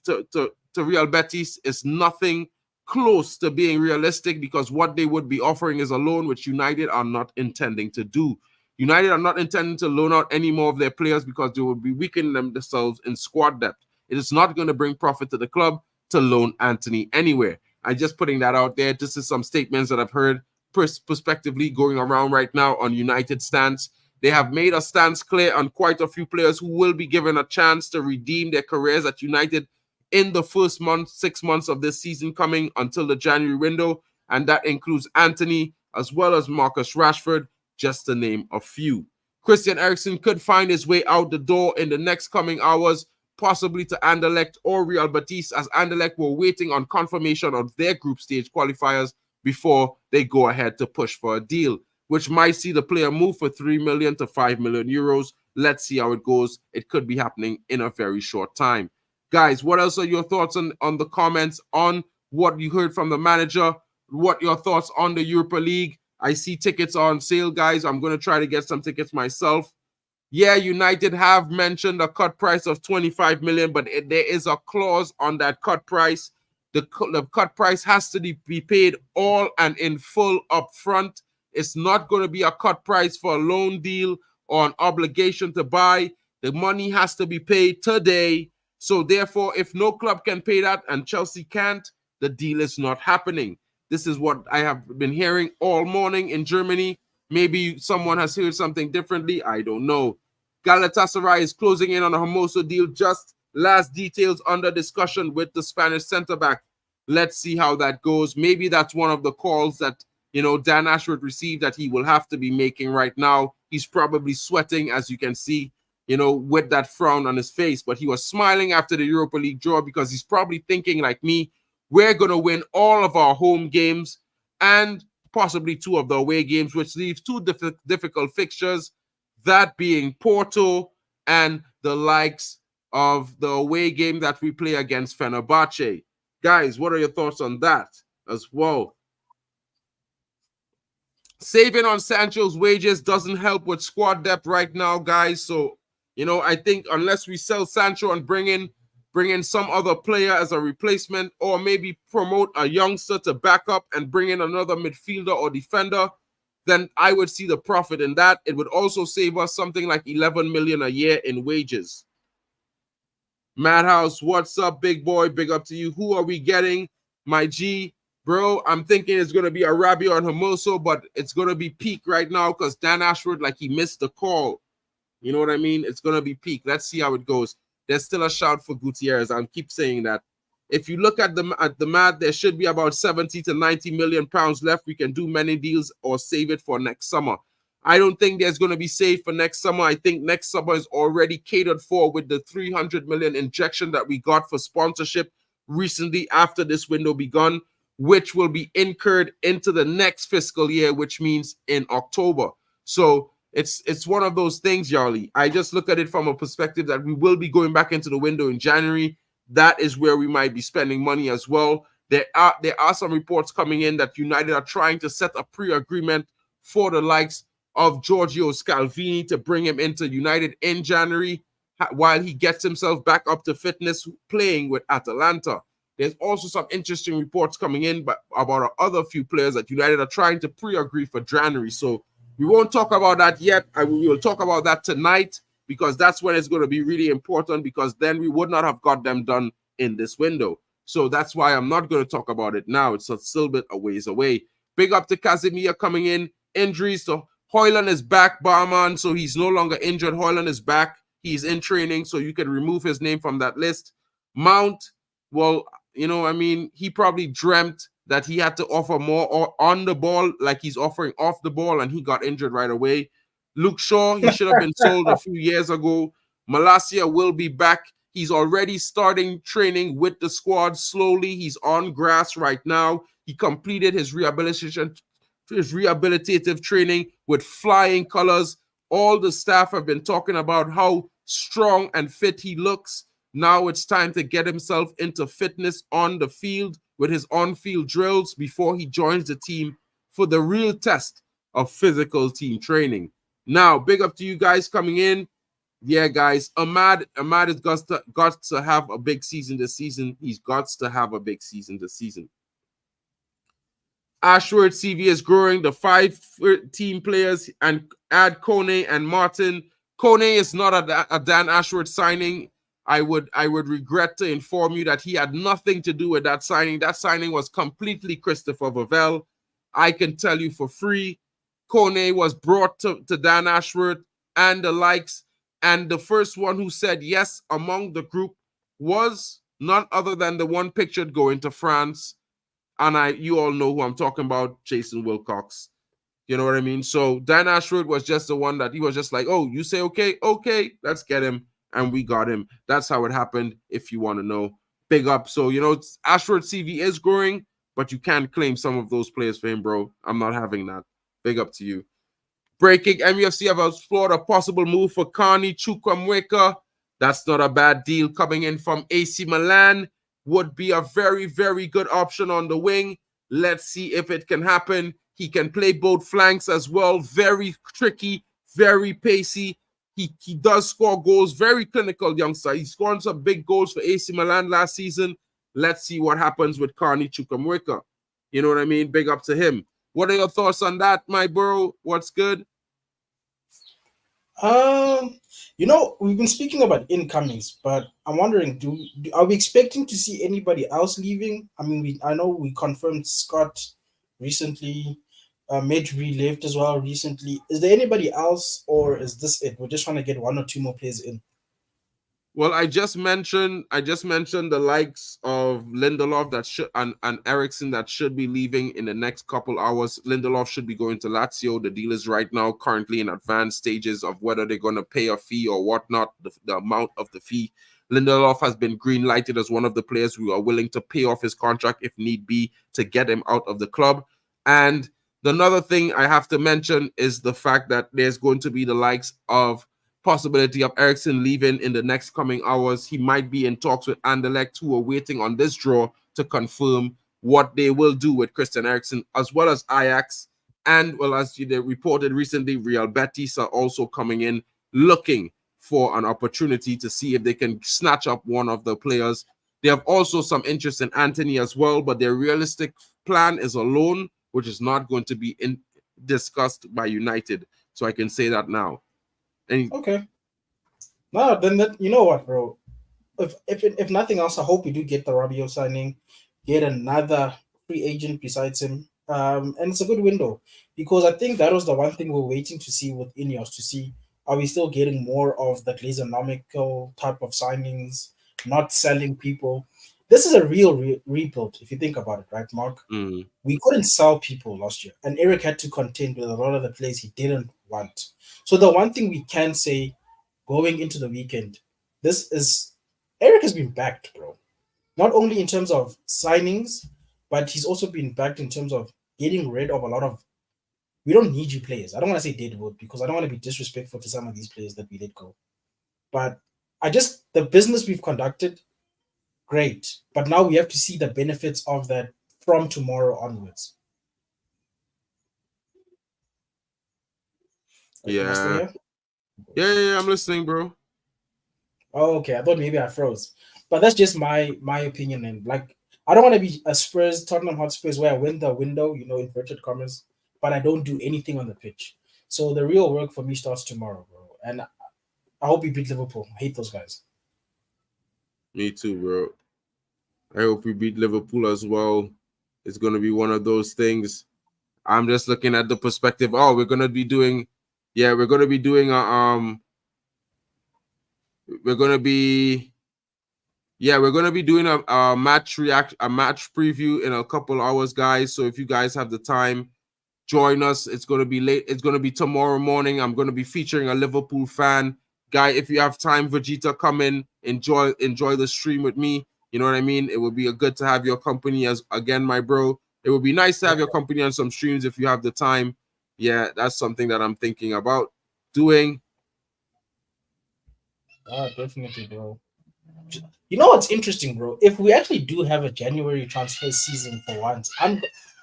Real Betis is nothing close to being realistic, because what they would be offering is a loan, which United are not intending to do. United are not intending to loan out any more of their players because they would be weakening themselves in squad depth. It is not going to bring profit to the club to loan Anthony anywhere. I'm just putting that out there. This is some statements that I've heard prospectively going around right now on United stance. They have made a stance clear on quite a few players who will be given a chance to redeem their careers at United in the first 6 months of this season coming until the January window. And that includes Anthony as well as Marcus Rashford, just to name a few. Christian Eriksen could find his way out the door in the next coming hours, possibly to Anderlecht or Real Betis, as Anderlecht were waiting on confirmation of their group stage qualifiers before they go ahead to push for a deal, which might see the player move for 3 million to 5 million euros. Let's see how it goes. It could be happening in a very short time. Guys, what else are your thoughts on the comments on what you heard from the manager? What your thoughts on the Europa League? I see tickets on sale, guys. I'm going to try to get some tickets myself. Yeah, United have mentioned a cut price of 25 million, but there is a clause on that cut price. The cut price has to be paid all and in full up front. It's not going to be a cut price for a loan deal or an obligation to buy. The money has to be paid today. So therefore, if no club can pay that and Chelsea can't, the deal is not happening. This is what I have been hearing all morning in Germany. Maybe someone has heard something differently. I don't know. Galatasaray is closing in on a Hermoso deal. Just last details under discussion with the Spanish centre-back. Let's see how that goes. Maybe that's one of the calls that, Dan Ashworth received that he will have to be making right now. He's probably sweating, as you can see, with that frown on his face. But he was smiling after the Europa League draw because he's probably thinking like me, we're going to win all of our home games and possibly 2 of the away games, which leaves 2 difficult fixtures, that being Porto and the likes of the away game that we play against Fenerbahce. Guys, what are your thoughts on that as well? Saving on Sancho's wages doesn't help with squad depth right now, guys. So, I think unless we sell Sancho and bring in some other player as a replacement, or maybe promote a youngster to back up and bring in another midfielder or defender, then I would see the profit in that. It would also save us something like 11 million a year in wages. Madhouse, what's up, big boy? Big up to you. Who are we getting? My G, bro, I'm thinking it's going to be a Rabiot and Hermoso, but it's going to be peak right now because Dan Ashworth, he missed the call. You know what I mean? It's going to be peak. Let's see how it goes. There's still a shout for Gutierrez. I'll keep saying that. If you look at the math, there should be about 70 to 90 million pounds left. We can do many deals or save it for next summer. I don't think there's going to be saved for next summer. I think next summer is already catered for with the 300 million injection that we got for sponsorship recently after this window begun, which will be incurred into the next fiscal year, which means in October. So it's one of those things, Yarly. I just look at it from a perspective that we will be going back into the window in January. That is where we might be spending money as well. There are some reports coming in that United are trying to set a pre-agreement for the likes of Giorgio Scalvini to bring him into United in January while he gets himself back up to fitness playing with Atalanta. There's also some interesting reports coming in about other few players that United are trying to pre-agree for January. So we won't talk about that yet. We will talk about that tonight because that's when it's going to be really important, because then we would not have got them done in this window. So that's why I'm not going to talk about it now. It's a still bit a ways away. Big up to Casemiro coming in. Injuries. So Højlund is back, Barman. So he's no longer injured. Højlund is back. He's in training, so you can remove his name from that list. Mount, well, he probably dreamt that he had to offer more on the ball, like he's offering off the ball, and he got injured right away. Luke Shaw, he should have been sold a few years ago. Malacia will be back. He's already starting training with the squad slowly. He's on grass right now. He completed his rehabilitative training with flying colors. All the staff have been talking about how strong and fit he looks. Now it's time to get himself into fitness on the field with his on-field drills before he joins the team for the real test of physical team training. Now, big up to you guys coming in. Yeah, guys, Ahmad has got to have a big season this season. He's got to have a big season this season. Ashworth CV is growing. The 5 team players and add Kone and Martin. Kone is not a Dan Ashworth signing. I would regret to inform you that he had nothing to do with that signing. That signing was completely Christopher Vavell. I can tell you for free, Kone was brought to Dan Ashworth and the likes, and the first one who said yes among the group was none other than the one pictured going to France. And you all know who I'm talking about, Jason Wilcox. You know what I mean? So Dan Ashworth was just the one that he was just like, oh, you say okay, let's get him. And we got him. That's how it happened, if you want to know. Big up. So, Ashworth CV is growing, but you can't claim some of those players for him, bro. I'm not having that. Big up to you. Breaking, MUFC have explored a possible move for Carney Chukwuemeka. That's not a bad deal. Coming in from AC Milan would be a very, very good option on the wing. Let's see if it can happen. He can play both flanks as well. Very tricky, very pacey. he does score goals. Very clinical youngster. He scored some big goals for AC Milan last season. Let's see what happens with Carney Chukwuemeka. You know what I mean? Big up to him. What are your thoughts on that, my bro? What's good? We've been speaking about incomings, but I'm wondering, are we expecting to see anybody else leaving? I mean, I know we confirmed Scott recently. Medri left as well recently. Is there anybody else, or is this it? We're just trying to get one or two more players in. Well, I just mentioned the likes of Lindelof that should and Eriksen that should be leaving in the next couple hours. Lindelof should be going to Lazio. The deal is right now currently in advanced stages of whether they're going to pay a fee or whatnot, the amount of the fee. Lindelof has been green lighted as one of the players who are willing to pay off his contract if need be to get him out of the club. And another thing I have to mention is the fact that there's going to be the likes of possibility of Eriksen leaving in the next coming hours. He might be in talks with Anderlecht, who are waiting on this draw to confirm what they will do with Christian Eriksen, as well as Ajax. And, well, as they reported recently, Real Betis are also coming in looking for an opportunity to see if they can snatch up one of the players. They have also some interest in Anthony as well, but their realistic plan is a loan, which is not going to be discussed by United. So I can say that now. Okay. No, then you know what, bro? If nothing else, I hope we do get the Rabiot signing, get another free agent besides him. And it's a good window because I think that was the one thing we're waiting to see with Ineos, to see are we still getting more of the Glazonomical type of signings, not selling people. This is a real rebuild if you think about it, right, Mark? Mm. We couldn't sell people last year, and Eric had to contend with a lot of the players he didn't want. So the one thing we can say going into the weekend, this is Eric has been backed, bro. Not only in terms of signings, but he's also been backed in terms of getting rid of a lot of we don't need you players. I don't want to say deadwood because I don't want to be disrespectful to some of these players that we let go. But the business we've conducted, great. But now we have to see the benefits of that from tomorrow onwards. Yeah. Yeah, I'm listening, bro. Oh, okay. I thought maybe I froze. But that's just my opinion. And like, I don't want to be a Tottenham Hotspurs where I win the window, inverted commas, but I don't do anything on the pitch. So the real work for me starts tomorrow, bro. And I hope we beat Liverpool. I hate those guys. Me too, bro. I hope we beat Liverpool as well. It's going to be one of those things. I'm just looking at the perspective. Oh, we're going to be doing a match preview in a couple hours, guys. So if you guys have the time, join us. It's going to be late. It's going to be tomorrow morning. I'm going to be featuring a Liverpool fan. Guy, if you have time, Vegeta, come in, enjoy the stream with me. You know what I mean? It would be good to have your company again, my bro. It would be nice to have your company on some streams if you have the time. Yeah, that's something that I'm thinking about doing. Definitely, bro. You know what's interesting, bro? If we actually do have a January transfer season for once,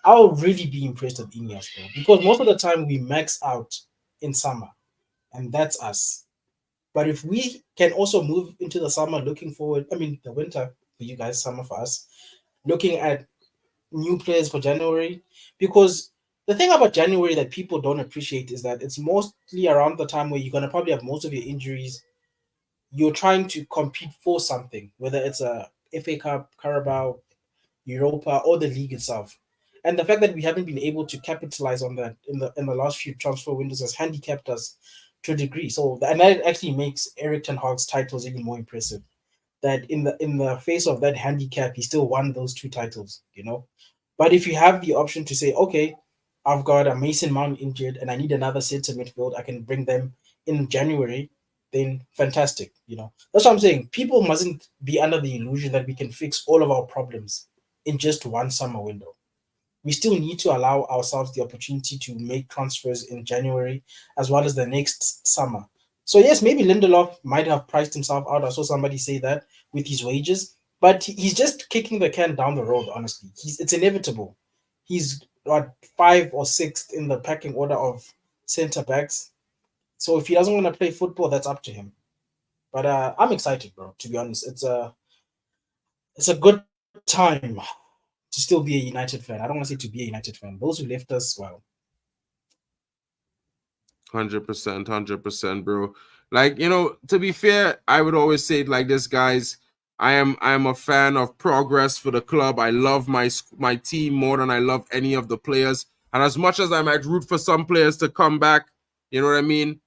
I'll really be impressed with Ineos, bro. Because most of the time we max out in summer, and that's us. But if we can also move into the summer looking forward, the winter for you guys, summer for us, looking at new players for January, because the thing about January that people don't appreciate is that it's mostly around the time where you're going to probably have most of your injuries. You're trying to compete for something, whether it's a FA Cup, Carabao, Europa, or the league itself. And the fact that we haven't been able to capitalize on that in the last few transfer windows has handicapped us to a degree. And that actually makes Erik Ten Hag's titles even more impressive. That in the face of that handicap, he still won those 2 titles, But if you have the option to say, okay, I've got a Mason Mount injured and I need another center midfield, I can bring them in January, then fantastic, That's what I'm saying. People mustn't be under the illusion that we can fix all of our problems in just one summer window. We still need to allow ourselves the opportunity to make transfers in January as well as the next summer. So yes, maybe Lindelof might have priced himself out. I saw somebody say that with his wages, but he's just kicking the can down the road, honestly. It's inevitable. He's 5th or 6th in the pecking order of center backs. So if he doesn't want to play football, that's up to him. But I'm excited, bro. To be honest, it's a good time to still be a United fan. I don't want to say to be a United fan. Those who left us, well, 100%, bro. Like, you know, to be fair, I would always say it like this, guys. I am a fan of progress for the club. I love my team more than I love any of the players. And as much as I might root for some players to come back, you know what I mean,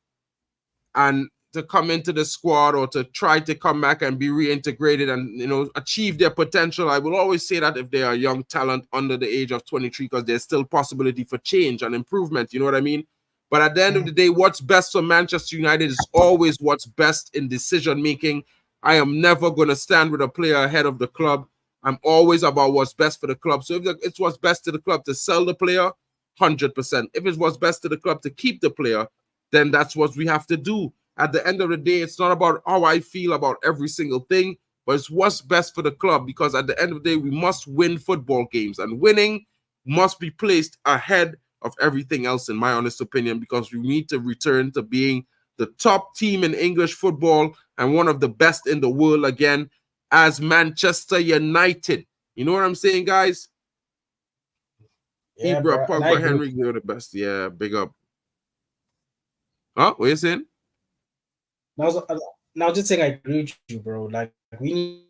and to come into the squad or to try to come back and be reintegrated and, you know, achieve their potential, I will always say that if they are young talent under the age of 23, because there's still possibility for change and improvement, you know what I mean? But at the end of the day, what's best for Manchester United is always what's best in decision-making. I am never going to stand with a player ahead of the club. I'm always about what's best for the club. So if it's what's best to the club to sell the player, 100%. If it's what's best to the club to keep the player, then that's what we have to do. At the end of the day, it's not about how I feel about every single thing, but it's what's best for the club, because at the end of the day, we must win football games, and winning must be placed ahead of everything else, in my honest opinion, because we need to return to being the top team in English football and one of the best in the world again as Manchester United. You know what I'm saying, guys? yeah, Ibra, bro. Pogba, Henry, you're the best. Yeah, big up. Huh? What are you saying? Now, just saying, I agree with you, bro. Like, we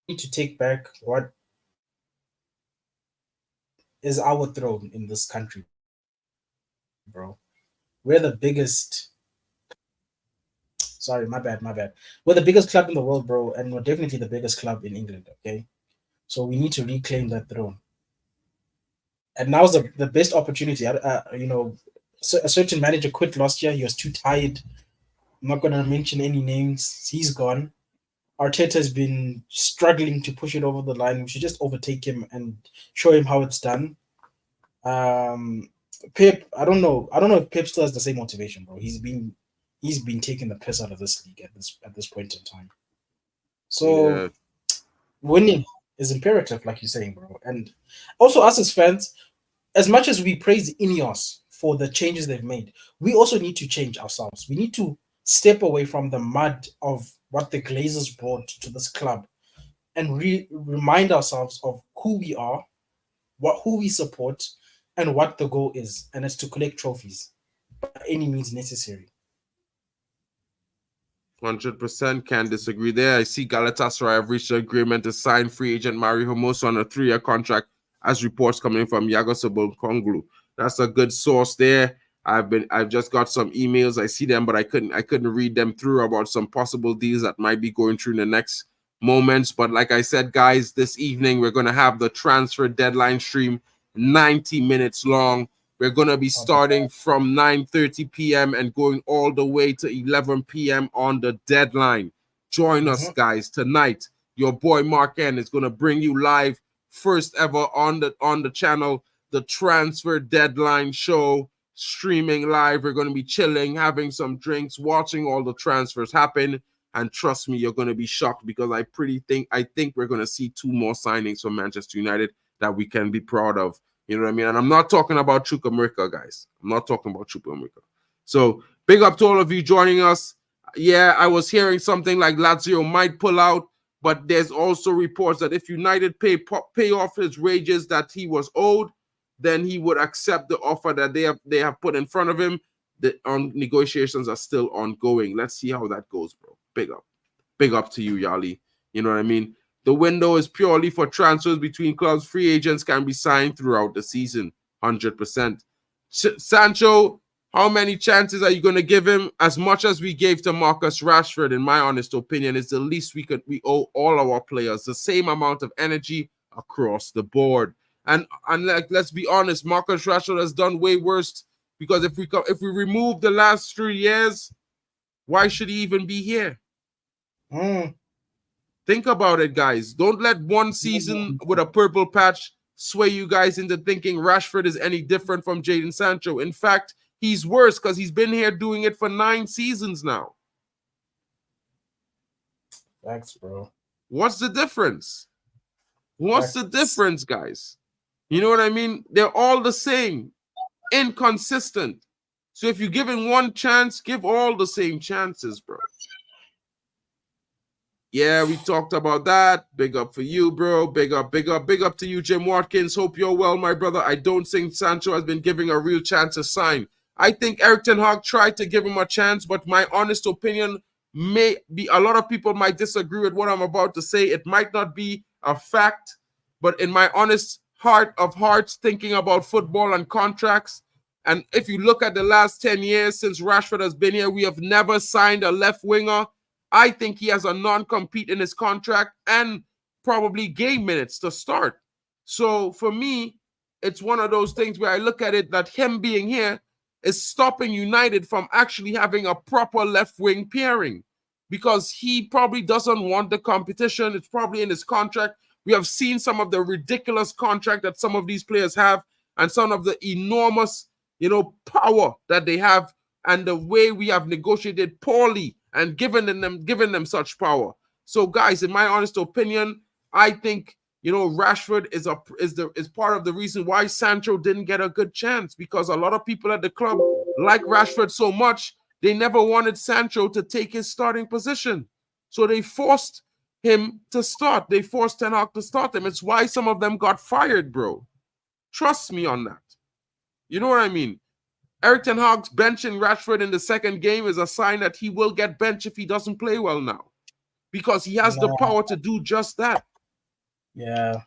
need to take back what is our throne in this country, bro. We're the biggest. Sorry, my bad. We're the biggest club in the world, bro, and we're definitely the biggest club in England. Okay, so we need to reclaim that throne. And now's the best opportunity. You know, a certain manager quit last year. He was too tired. I'm not gonna mention any names. He's gone. Arteta has been struggling to push it over the line. We should just overtake him and show him how it's done. Pep, I don't know if Pep still has the same motivation, bro. He's been taking the piss out of this league at this point in time. So winning is imperative, like you're saying, bro. And also us as fans, as much as we praise Ineos for the changes they've made, we also need to change ourselves. We need to step away from the mud of what the Glazers brought to this club and remind ourselves of who we are, who we support, and what the goal is. And it's to collect trophies by any means necessary. 100% can't disagree there. I see Galatasaray have reached an agreement to sign free agent Mario Hermoso on a 3-year contract, as reports coming from Yagosobol Konglu. That's a good source there. I've just got some emails. I see them, but I couldn't read them through about some possible deals that might be going through in the next moments. But like I said, guys, this evening we're gonna have the transfer deadline stream, 90 minutes long. We're gonna be starting from 9:30 p.m. and going all the way to 11 p.m. on the deadline. Join us, guys, tonight. Your boy Mark N is gonna bring you live, first ever on the channel, the transfer deadline show, streaming live. We're going to be chilling, having some drinks, watching all the transfers happen, and trust me, you're going to be shocked, because I think we're going to see 2 more signings from Manchester United that we can be proud of. You know what I mean? And I'm not talking about Chukwuemeka, guys. I'm not talking about Chukwuemeka. So big up to all of you joining us. Yeah, I was hearing something like Lazio might pull out, but there's also reports that if United pay off his wages that he was owed, then he would accept the offer that they have put in front of him. The negotiations are still ongoing. Let's see how that goes, bro. Big up to you, Yali. You know what I mean? The window is purely for transfers between clubs. Free agents can be signed throughout the season, 100%. Sancho, how many chances are you going to give him? As much as we gave to Marcus Rashford, in my honest opinion, is the least we owe all our players. The same amount of energy across the board. And like, let's be honest, Marcus Rashford has done way worse, because if we remove the last 3 years, why should he even be here? Think about it, guys. Don't let one season with a purple patch sway you guys into thinking Rashford is any different from Jadon Sancho. In fact, he's worse, because he's been here doing it for 9 seasons now. Thanks, bro. What's the difference? What's the difference, guys? You know what I mean? They're all the same, inconsistent. So if you're giving one chance, give all the same chances, bro. Yeah, we talked about that. Big up for you, bro. Big up to you, Jim Watkins. Hope you're well, my brother. I don't think Sancho has been given a real chance to sign. I think Erik Ten Hag tried to give him a chance, but my honest opinion may be, a lot of people might disagree with what I'm about to say. It might not be a fact, but in my honest heart of hearts, thinking about football and contracts, and if you look at the last 10 years since Rashford has been here, we have never signed a left winger. I think he has a non-compete in his contract and probably game minutes to start. So for me, it's one of those things where I look at it that him being here is stopping United from actually having a proper left wing pairing, because he probably doesn't want the competition. It's probably in his contract. We have seen some of the ridiculous contract that some of these players have and some of the enormous, power that they have, and the way we have negotiated poorly and given them such power. So guys, in my honest opinion, I think Rashford is part of the reason why Sancho didn't get a good chance, because a lot of people at the club like Rashford so much, they never wanted Sancho to take his starting position. So they forced him to start. They forced Ten Hag to start him. It's why some of them got fired, bro. Trust me on that. You know what I mean? Erik Ten Hag's benching Rashford in the second game is a sign that he will get benched if he doesn't play well now, because he has the power to do just that. Yeah.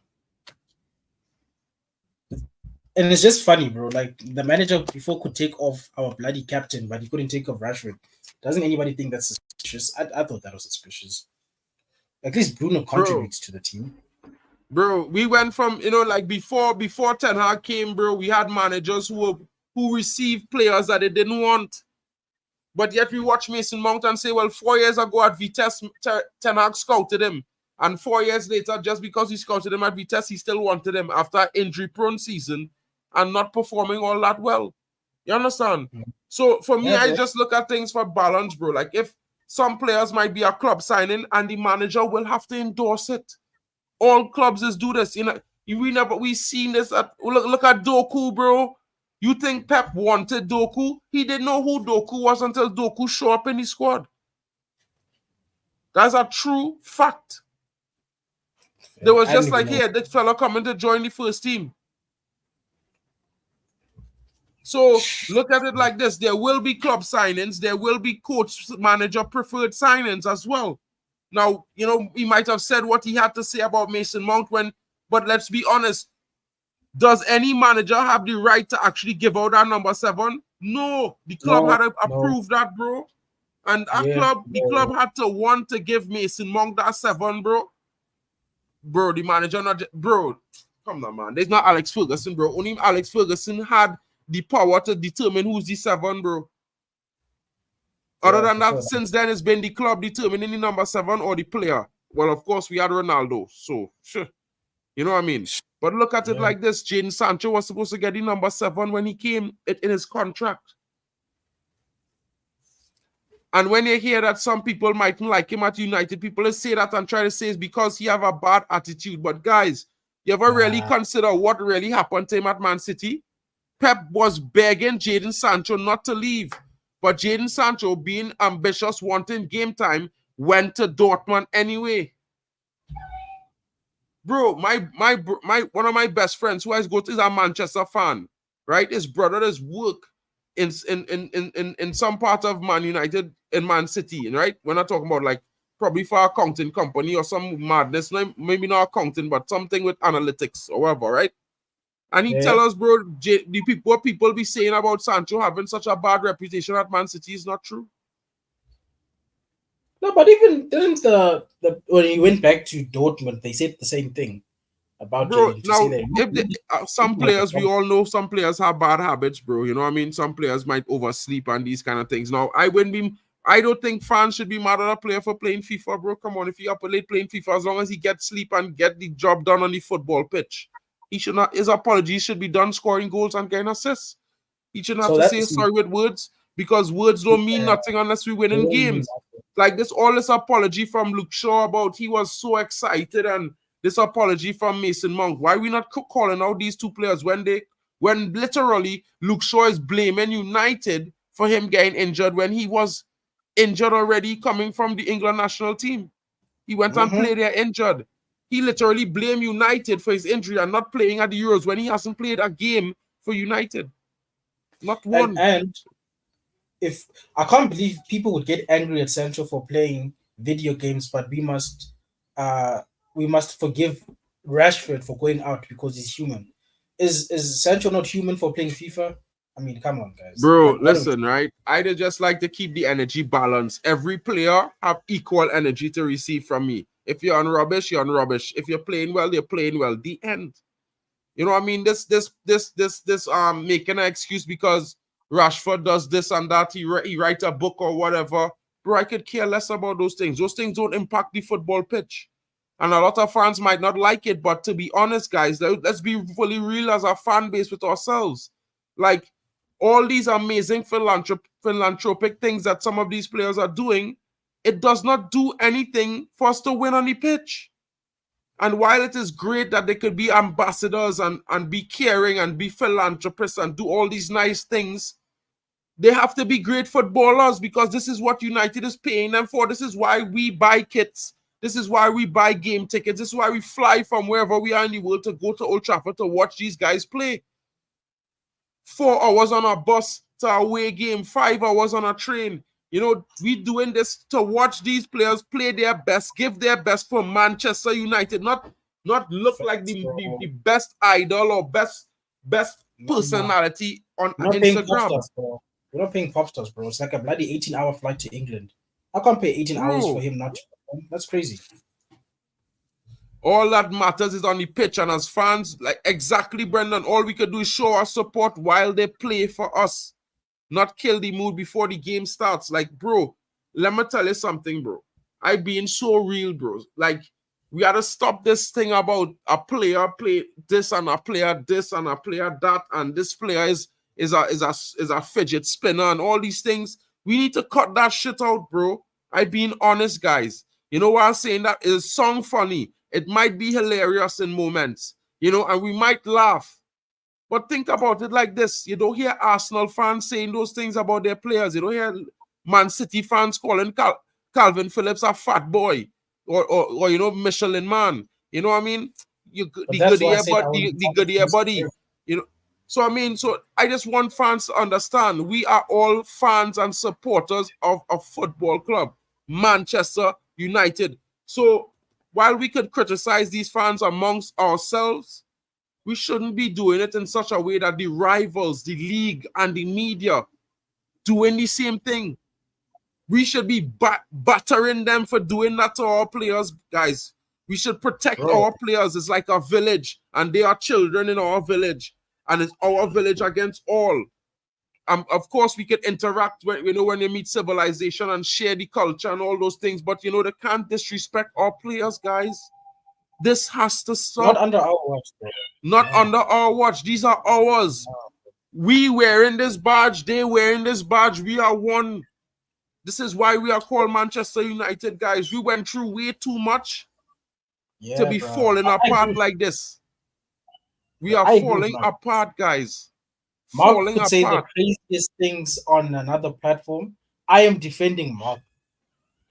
And it's just funny, bro. Like, the manager before could take off our bloody captain, but he couldn't take off Rashford. Doesn't anybody think that's suspicious? I thought that was suspicious. At least Bruno contributes to the team. Bro, we went from, like before Ten Hag came, bro, we had managers who received players that they didn't want. But yet we watch Mason Mount and say, well, 4 years ago at Vitesse, Ten Hag scouted him. And 4 years later, just because he scouted him at Vitesse, he still wanted him after an injury-prone season and not performing all that well. You understand? So for me, I just look at things for balance, bro. Like, if some players might be a club signing and the manager will have to endorse it. All clubs do this. We seen this at look at Doku, bro. You think Pep wanted Doku? He didn't know who Doku was until Doku showed up in the squad. That's a true fact. There was just like, here, this fella coming to join the first team. So look at it like this. There will be club signings. There will be coach, manager preferred signings as well. Now, he might have said what he had to say about Mason Mount but let's be honest. Does any manager have the right to actually give out that number 7? No. The club had to approve that, bro. And the club had to want to give Mason Mount that 7, bro. Bro, the manager bro, come on, man. There's not Alex Ferguson, bro. Only Alex Ferguson had the power to determine who's the 7, bro. Other than that, since then, it's been the club determining the number 7 or the player. Well, of course, we had Ronaldo. So, sure. You know what I mean? But look at it like this. Jadon Sancho was supposed to get the number 7 when he came in his contract. And when you hear that some people mightn't like him at United, people say that and try to say it's because he have a bad attitude. But guys, you ever really consider what really happened to him at Man City? Pep was begging Jadon Sancho not to leave. But Jadon Sancho, being ambitious, wanting game time, went to Dortmund anyway. Bro, one of my best friends who I go to is a Manchester fan, right? His brother does work in some part of Man United in Man City, right? We're not talking about like probably for an accounting company or some madness, maybe not accounting, but something with analytics or whatever, right? And he tell us, bro, what people be saying about Sancho having such a bad reputation at Man City is not true. No, but even didn't the when he went back to Dortmund, they said the same thing about bro. Jadon. Now, some players, we all know some players have bad habits, bro. You know what I mean? Some players might oversleep and these kind of things. Now, I don't think fans should be mad at a player for playing FIFA, bro. Come on, if you're up late playing FIFA, as long as he gets sleep and get the job done on the football pitch, he should not. His apologies should be done scoring goals and getting assists. He shouldn't have to say sorry with words, because words don't mean nothing unless we win in games. Like all this apology from Luke Shaw about he was so excited, and this apology from Mason Mount. Why are we not calling out these two players when literally Luke Shaw is blaming United for him getting injured when he was injured already coming from the England national team. He went and played there injured. He literally blamed United for his injury and not playing at the Euros when he hasn't played a game for United. Not one. And if I can't believe people would get angry at Sancho for playing video games, but we must forgive Rashford for going out because he's human. Is Sancho not human for playing FIFA? I mean, come on, guys. Bro, Like, listen, right? I'd just like to keep the energy balanced. Every player have equal energy to receive from me. If you're on rubbish, you're on rubbish. If you're playing well, you're playing well. The end. You know what I mean? This making an excuse because Rashford does this and that. He write a book or whatever. Bro, I could care less about those things. Those things don't impact the football pitch. And a lot of fans might not like it, but to be honest, guys, let's be fully real as a fan base with ourselves. Like, all these amazing philanthropic things that some of these players are doing, it does not do anything for us to win on the pitch. And while it is great that they could be ambassadors and be caring and be philanthropists and do all these nice things, they have to be great footballers because this is what United is paying them for. This is why we buy kits. This is why we buy game tickets. This is why we fly from wherever we are in the world to go to Old Trafford to watch these guys play. 4 hours on a bus to a away game, 5 hours on a train. You know, we doing this to watch these players play their best, give their best for Manchester United, not look like the best idol or best personality on Instagram. We're not paying pop stars, bro. It's like a bloody 18-hour flight to England. I can't pay 18 hours for him not to come. That's crazy. All that matters is on the pitch, and as fans, like exactly, Brendan, all we could do is show our support while they play for us, not kill the mood before the game starts. Like, bro, let me tell you something, bro. I'm being so real, bro. Like, we got to stop this thing about a player play this and a player this and a player that, and this player is a fidget spinner and all these things. We need to cut that shit out, bro. I'm being honest, guys. You know why I'm saying that? It's song funny. It might be hilarious in moments, you know, and we might laugh. But think about it like this. You don't hear Arsenal fans saying those things about their players. You don't hear Man City fans calling Calvin Phillips a fat boy or you know, Michelin man. You know what I mean? The good ear buddy. You know. So, I mean, I just want fans to understand we are all fans and supporters of a football club, Manchester United. So, while we could criticize these fans amongst ourselves, we shouldn't be doing it in such a way that the rivals, the league, and the media doing the same thing. We should be battering them for doing that to our players, guys. We should protect our players. It's like a village, and they are children in our village, and it's our village against all. Of course, we could interact when they meet civilization and share the culture and all those things, but you know, they can't disrespect our players, guys. This has to stop. Not under our watch, bro. Not under our watch. These are ours. We wearing this badge, they wearing this badge. We are one. This is why we are called Manchester United, guys. We went through way too much to be falling apart like this. We are falling apart, guys. Mark could say the craziest things on another platform. I am defending Mark.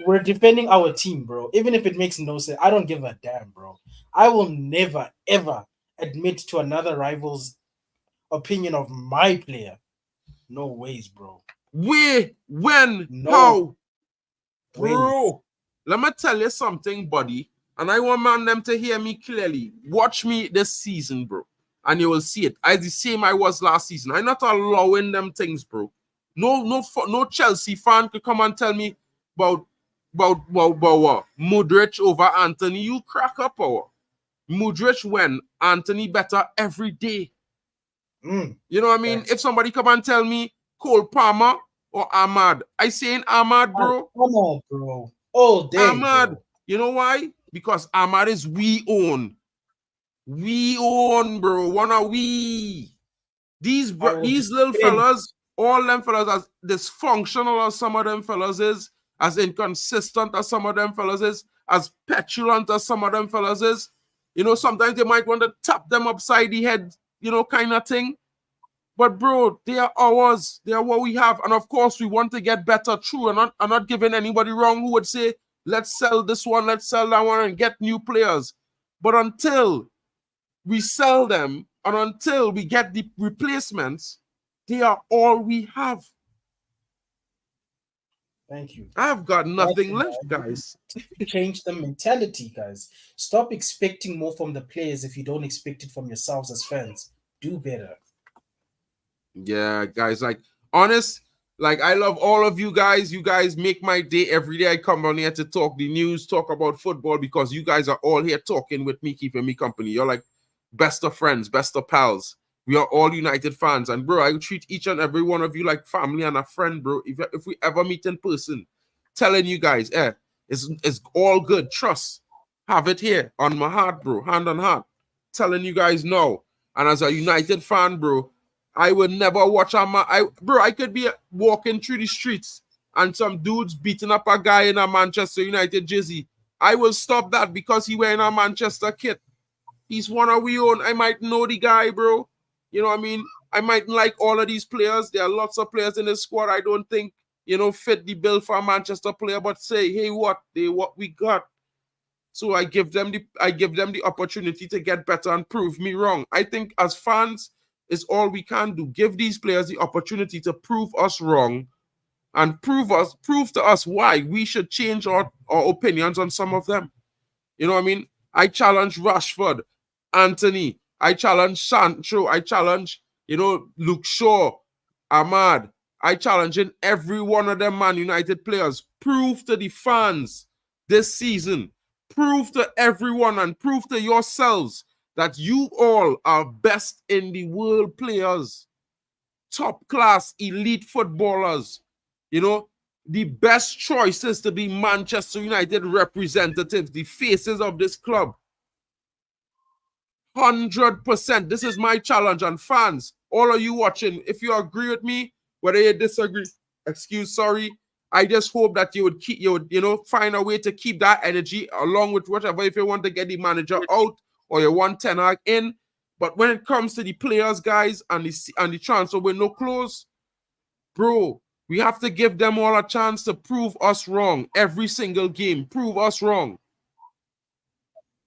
We're defending our team, bro. Even if it makes no sense, I don't give a damn, bro. I will never, ever admit to another rival's opinion of my player. No ways, bro. How? Bro, let me tell you something, buddy. And I want them to hear me clearly. Watch me this season, bro. And you will see it. As the same I was last season. I'm not allowing them things, bro. No Chelsea fan could come and tell me about Modric over Anthony. You crack up, or Modric when Anthony better every day. You know what I mean? If somebody come and tell me Cole Palmer or Ahmad, I saying Ahmad, bro. Come on, bro. All day, Ahmad. Bro. You know why? Because Ahmad is we own. We own, bro. One of we. These little fellas, all them fellas, as dysfunctional as some of them fellas is, as inconsistent as some of them fellas is, as petulant as some of them fellas is. You know, sometimes they might want to tap them upside the head, you know, kind of thing. But bro, they are ours. They are what we have. And of course, we want to get better. True. I'm not giving anybody wrong who would say, let's sell this one, let's sell that one, and get new players. But until we sell them and until we get the replacements, they are all we have. Thank you. I've got nothing left, guys. Change the mentality, guys. Stop expecting more from the players if you don't expect it from yourselves as fans. Do better. Yeah, guys, like, honest, like, I love all of you guys. You guys make my day every day. I come on here to talk the news, talk about football, because you guys are all here talking with me, keeping me company. You're like best of friends, best of pals. We are all United fans. And, bro, I treat each and every one of you like family and a friend, bro. If we ever meet in person, telling you guys, it's all good. Trust. Have it here on my heart, bro. Hand on heart. Telling you guys no. And as a United fan, bro, I would never watch I could be walking through the streets and some dudes beating up a guy in a Manchester United jersey. I will stop that because he wearing a Manchester kit. He's one of we own. I might know the guy, bro. You know what I mean? I might like all of these players. There are lots of players in this squad I don't think, fit the bill for a Manchester player, but say, hey, what we got. So I give them the opportunity to get better and prove me wrong. I think as fans, is all we can do. Give these players the opportunity to prove us wrong and prove to us why we should change our opinions on some of them. You know what I mean? I challenge Rashford, Anthony. I challenge Sancho. I challenge, Luke Shaw, Ahmad. I challenge in every one of them Man United players. Prove to the fans this season. Prove to everyone and prove to yourselves that you all are best in the world players, top class, elite footballers. The best choices to be Manchester United representatives, the faces of this club. 100%. This is my challenge. And fans, all of you watching, if you agree with me, whether you disagree, I just hope that you would find a way to keep that energy along with whatever, if you want to get the manager out, or you want Ten Hag in. But when it comes to the players, guys, and the transfer window close, bro, we have to give them all a chance to prove us wrong. Every single game, prove us wrong.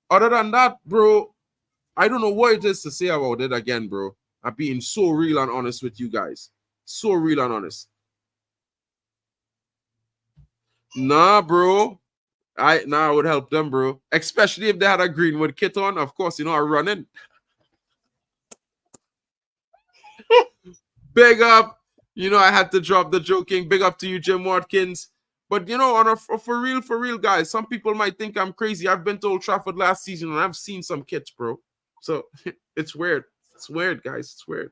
Other than that, bro, I don't know what it is to say about it again, bro. I'm being so real and honest with you guys. So real and honest. Nah, bro. I would help them, bro. Especially if they had a Greenwood kit on. Of course, I run in. Big up. I had to drop the joking. Big up to you, Jim Watkins. But, for real, guys, some people might think I'm crazy. I've been to Old Trafford last season and I've seen some kits, bro. So it's weird. It's weird, guys. It's weird.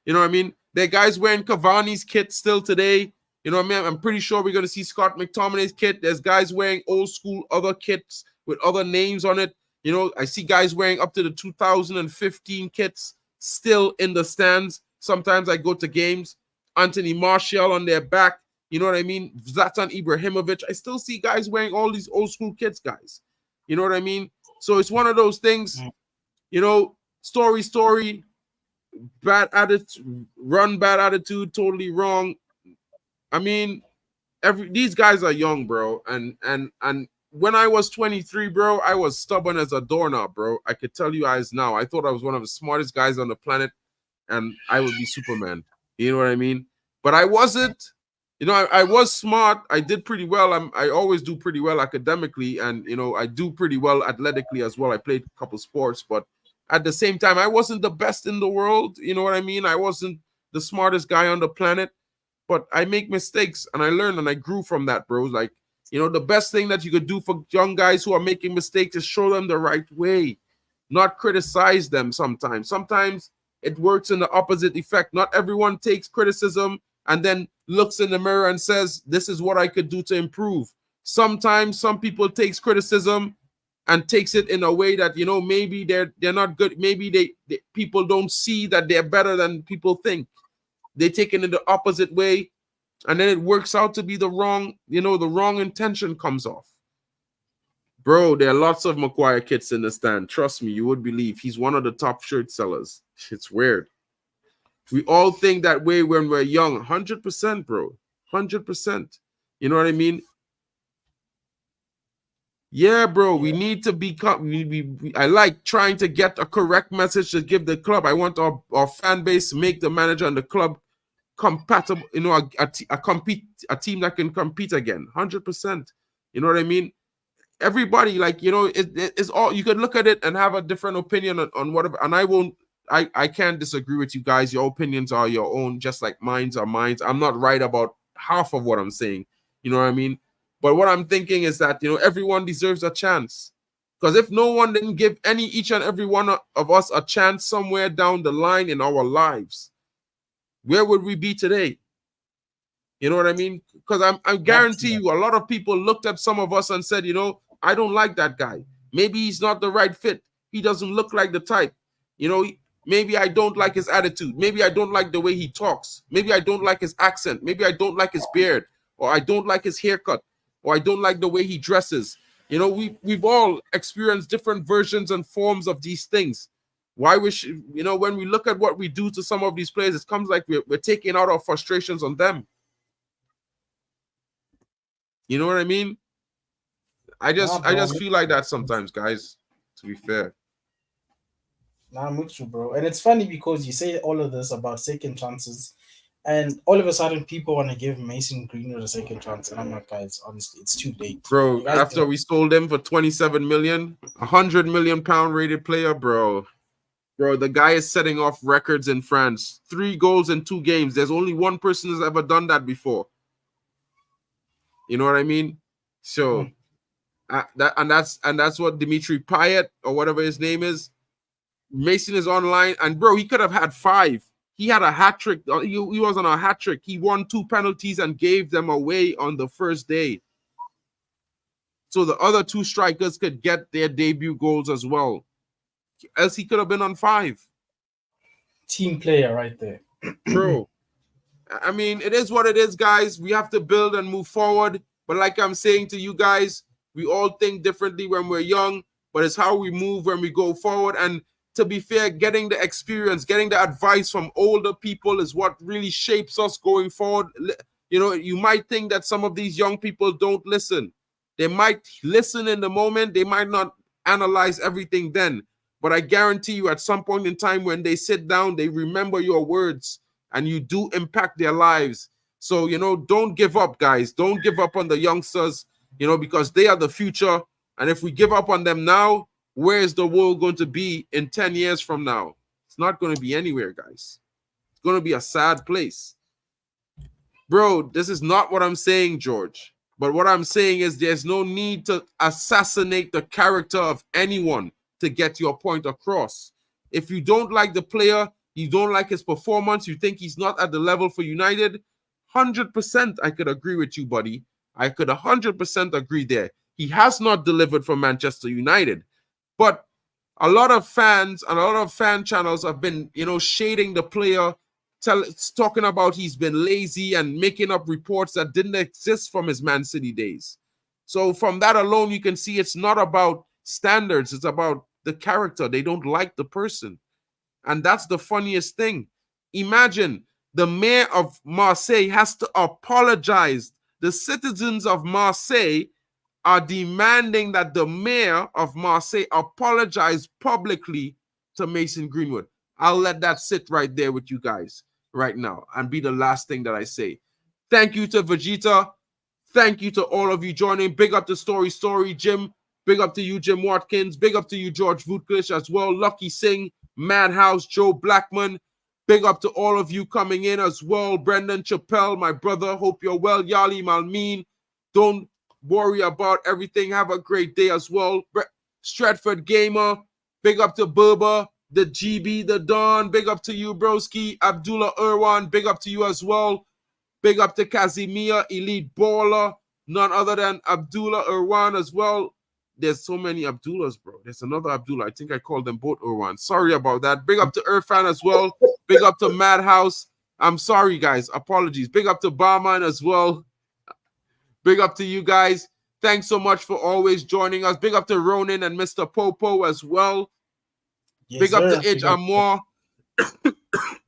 You know what I mean? There are guys wearing Cavani's kit still today. You know what I mean? I'm pretty sure we're going to see Scott McTominay's kit. There's guys wearing old school other kits with other names on it. I see guys wearing up to the 2015 kits still in the stands. Sometimes I go to games. Anthony Martial on their back. You know what I mean? Zlatan Ibrahimovic. I still see guys wearing all these old school kits, guys. You know what I mean? So it's one of those things, story, bad attitude, totally wrong. I mean, these guys are young, bro. And when I was 23, bro, I was stubborn as a doorknob, bro. I could tell you guys now. I thought I was one of the smartest guys on the planet, and I would be Superman. You know what I mean? But I wasn't. I was smart. I did pretty well. I always do pretty well academically, and I do pretty well athletically as well. I played a couple sports, but at the same time, I wasn't the best in the world. You know what I mean? I wasn't the smartest guy on the planet. But I make mistakes and I learn and I grew from that, bro. Like, the best thing that you could do for young guys who are making mistakes is show them the right way, not criticize them sometimes. Sometimes it works in the opposite effect. Not everyone takes criticism and then looks in the mirror and says, this is what I could do to improve. Sometimes some people takes criticism and takes it in a way that, maybe they're not good. Maybe people don't see that they're better than people think. They take it in the opposite way, and then it works out to be the wrong, the wrong intention comes off. Bro, there are lots of Maguire kits in the stand. Trust me, you would believe. He's one of the top shirt sellers. It's weird. We all think that way when we're young. 100%, bro. 100%. You know what I mean? Yeah, bro. We need to become. I like trying to get a correct message to give the club. I want our fan base to make the manager and the club compatible. You know, a team that can compete again. 100%. You know what I mean? Everybody, like, you know, it's all, you can look at it and have a different opinion on whatever. And I can't disagree with you guys. Your opinions are your own, just like mine's are mine. I'm not right about half of what I'm saying. You know what I mean? But what I'm thinking is that, you know, everyone deserves a chance. Because if no one didn't give each and every one of us a chance somewhere down the line in our lives, where would we be today? You know what I mean? Because I guarantee you a lot of people looked at some of us and said, you know, I don't like that guy. Maybe he's not the right fit. He doesn't look like the type. You know, maybe I don't like his attitude. Maybe I don't like the way he talks. Maybe I don't like his accent. Maybe I don't like his beard. Or I don't like his haircut. Or I don't like the way he dresses. You know, we've all experienced different versions and forms of these things. Why we should, you know, when we look at what we do to some of these players, it comes like we're taking out our frustrations on them. You know what I mean? I just feel like that sometimes, guys, to be fair. Nah, I'm with you, bro. And it's funny because you say all of this about second chances, and all of a sudden people want to give Mason Greenwood a second chance. And I'm like, guys, honestly, it's too late. Bro, after we sold him for 27 million, 100 million pound rated player, bro. Bro, the guy is setting off records in France. 3 goals in 2 games. There's only one person who's ever done that before. You know what I mean? So that's what Dimitri Payet or whatever his name is. Mason is online, and bro, he could have had 5. He had a hat trick. He was on a hat trick. He won 2 penalties and gave them away on the first day. So the other 2 strikers could get their debut goals as well. Else he could have been on 5. Team player right there. Bro. I mean, it is what it is, guys. We have to build and move forward. But like I'm saying to you guys, we all think differently when we're young, but it's how we move when we go forward. And to be fair, getting the experience, getting the advice from older people is what really shapes us going forward. You know, you might think that some of these young people don't listen. They might listen in the moment. They might not analyze everything then. But I guarantee you at some point in time when they sit down, they remember your words. And you do impact their lives. So, you know, don't give up, guys. Don't give up on the youngsters, you know, because they are the future. And if we give up on them now, where is the world going to be in 10 years from now? It's not going to be anywhere, guys. It's going to be a sad place. Bro, this is not what I'm saying, George. But what I'm saying is there's no need to assassinate the character of anyone to get your point across. If you don't like the player, you don't like his performance, you think he's not at the level for United, 100% I could agree with you, buddy. I could 100% agree there. He has not delivered for Manchester United. But a lot of fans and a lot of fan channels have been, you know, shading the player, talking about he's been lazy and making up reports that didn't exist from his Man City days. So from that alone, you can see it's not about standards. It's about the character. They don't like the person. And that's the funniest thing. Imagine the mayor of Marseille has to apologize. The citizens of Marseille are demanding that the mayor of Marseille apologize publicly to Mason Greenwood. I'll let that sit right there with you guys right now and be the last thing that I say. Thank you to Vegeta. Thank you to all of you joining. Big up to Story Jim. Big up to you, Jim Watkins. Big up to you, George Vuklish as well. Lucky Singh, Madhouse, Joe Blackman. Big up to all of you coming in as well. Brendan Chappelle, my brother. Hope you're well. Yali Malmeen. Don't worry about everything. Have a great day as well. Stratford Gamer. Big up to Bubba, the GB, the Don. Big up to you, broski. Abdullah Irwan. Big up to you as well. Big up to Kazimia, Elite Baller. None other than Abdullah Irwan as well. There's so many Abdullahs, bro. There's another Abdullah. I think I called them both Irwan. Sorry about that. Big up to Irfan as well. Big up to Madhouse. I'm sorry, guys. Apologies. Big up to Barman as well. Big up to you guys. Thanks so much for always joining us. Big up to Ronan and Mr. Popo as well. Yes, big up to Ij Amor.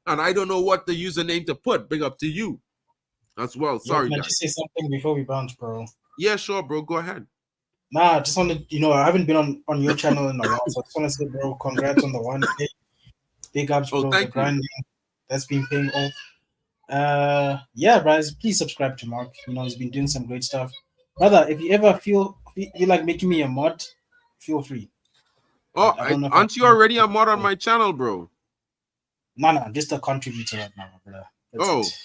And I don't know what the username to put. Big up to you as well. Sorry, Can I guys. just say something before we bounce, bro? Yeah, sure, bro. Go ahead. Nah, just wanted, I haven't been on your channel in a while, so I just want to say, bro, congrats on the 1K. Big ups, bro. The grinding that's been paying off. Yeah, guys, please subscribe to Mark. He's been doing some great stuff. Brother, if you ever feel like making me a mod, feel free. Oh, aren't you already a mod on my channel, bro? No, I'm just a contributor right now, brother. That's it.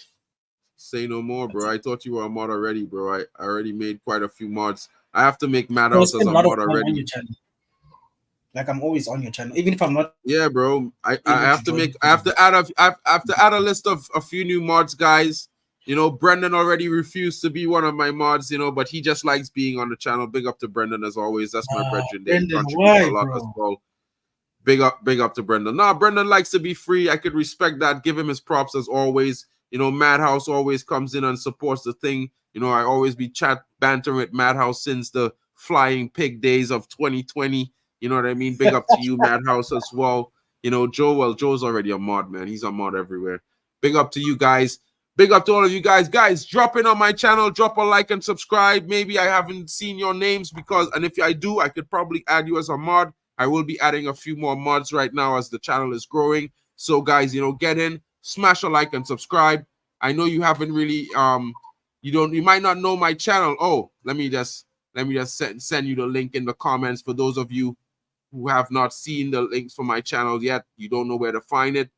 Say no more, bro. I thought you were a mod already, bro. I already made quite a few mods. I have to make Madhouse as a mod already. Like I'm always on your channel, even if I'm not. Yeah, bro. I have to add a list of a few new mods, guys. Brendan already refused to be one of my mods, but he just likes being on the channel. Big up to Brendan as always. That's my brethren. Brendan, why, a lot bro? as well. Big up to Brendan. Nah, Brendan likes to be free. I could respect that. Give him his props as always. Madhouse always comes in and supports the thing. I always be bantering with Madhouse since the flying pig days of 2020. You know what I mean? Big up to you, Madhouse, as well. Joe's already a mod, man. He's a mod everywhere. Big up to you guys. Big up to all of you guys. Guys, drop in on my channel. Drop a like and subscribe. Maybe I haven't seen your names and if I do, I could probably add you as a mod. I will be adding a few more mods right now as the channel is growing. So, guys, get in, smash a like and subscribe. I know you haven't really, you might not know my channel. Oh, let me just send you the link in the comments for those of you who have not seen the links for my channel yet. You don't know where to find it.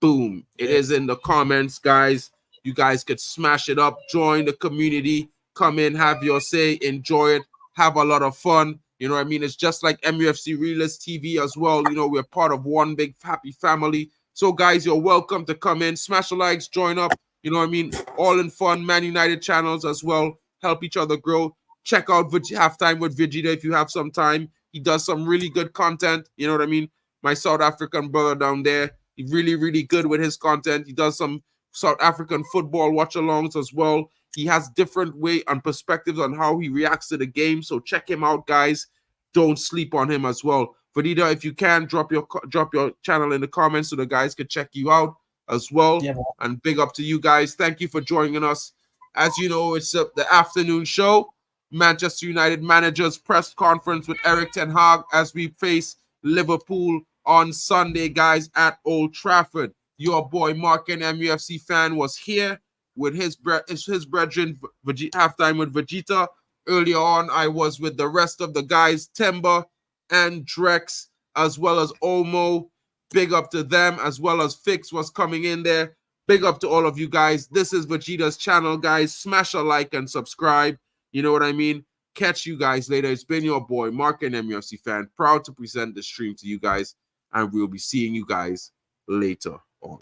Boom. It is in the comments, guys. You guys could smash it up, join the community, come in, have your say, enjoy it, have a lot of fun. You know what I mean? It's just like MUFC Realist TV as well. We're part of one big happy family. So, guys, you're welcome to come in, smash the likes, join up. You know what I mean? All in fun, Man United channels as well. Help each other grow. Check out Halftime with Vegeta if you have some time. He does some really good content. You know what I mean? My South African brother down there, he's really, really good with his content. He does some South African football watch-alongs as well. He has different way and perspectives on how he reacts to the game. So check him out, guys. Don't sleep on him as well. Vegeta, if you can, drop your channel in the comments so the guys can check you out as well. Yeah, and big up to you guys. Thank you for joining us. As you know, it's the afternoon show. Manchester United managers press conference with Erik Ten Hag as we face Liverpool on Sunday, guys, at Old Trafford. Your boy Mark, an MUFC fan, was here with his brethren, halftime with Vegeta. Earlier on, I was with the rest of the guys, Temba and Drex, as well as Omo. Big up to them, as well as Fix was coming in there. Big up to all of you guys. This is Vegeta's channel, guys. Smash a like and subscribe. You know what I mean? Catch you guys later. It's been your boy, Mark, an MUFC fan. Proud to present the stream to you guys. And we'll be seeing you guys later on.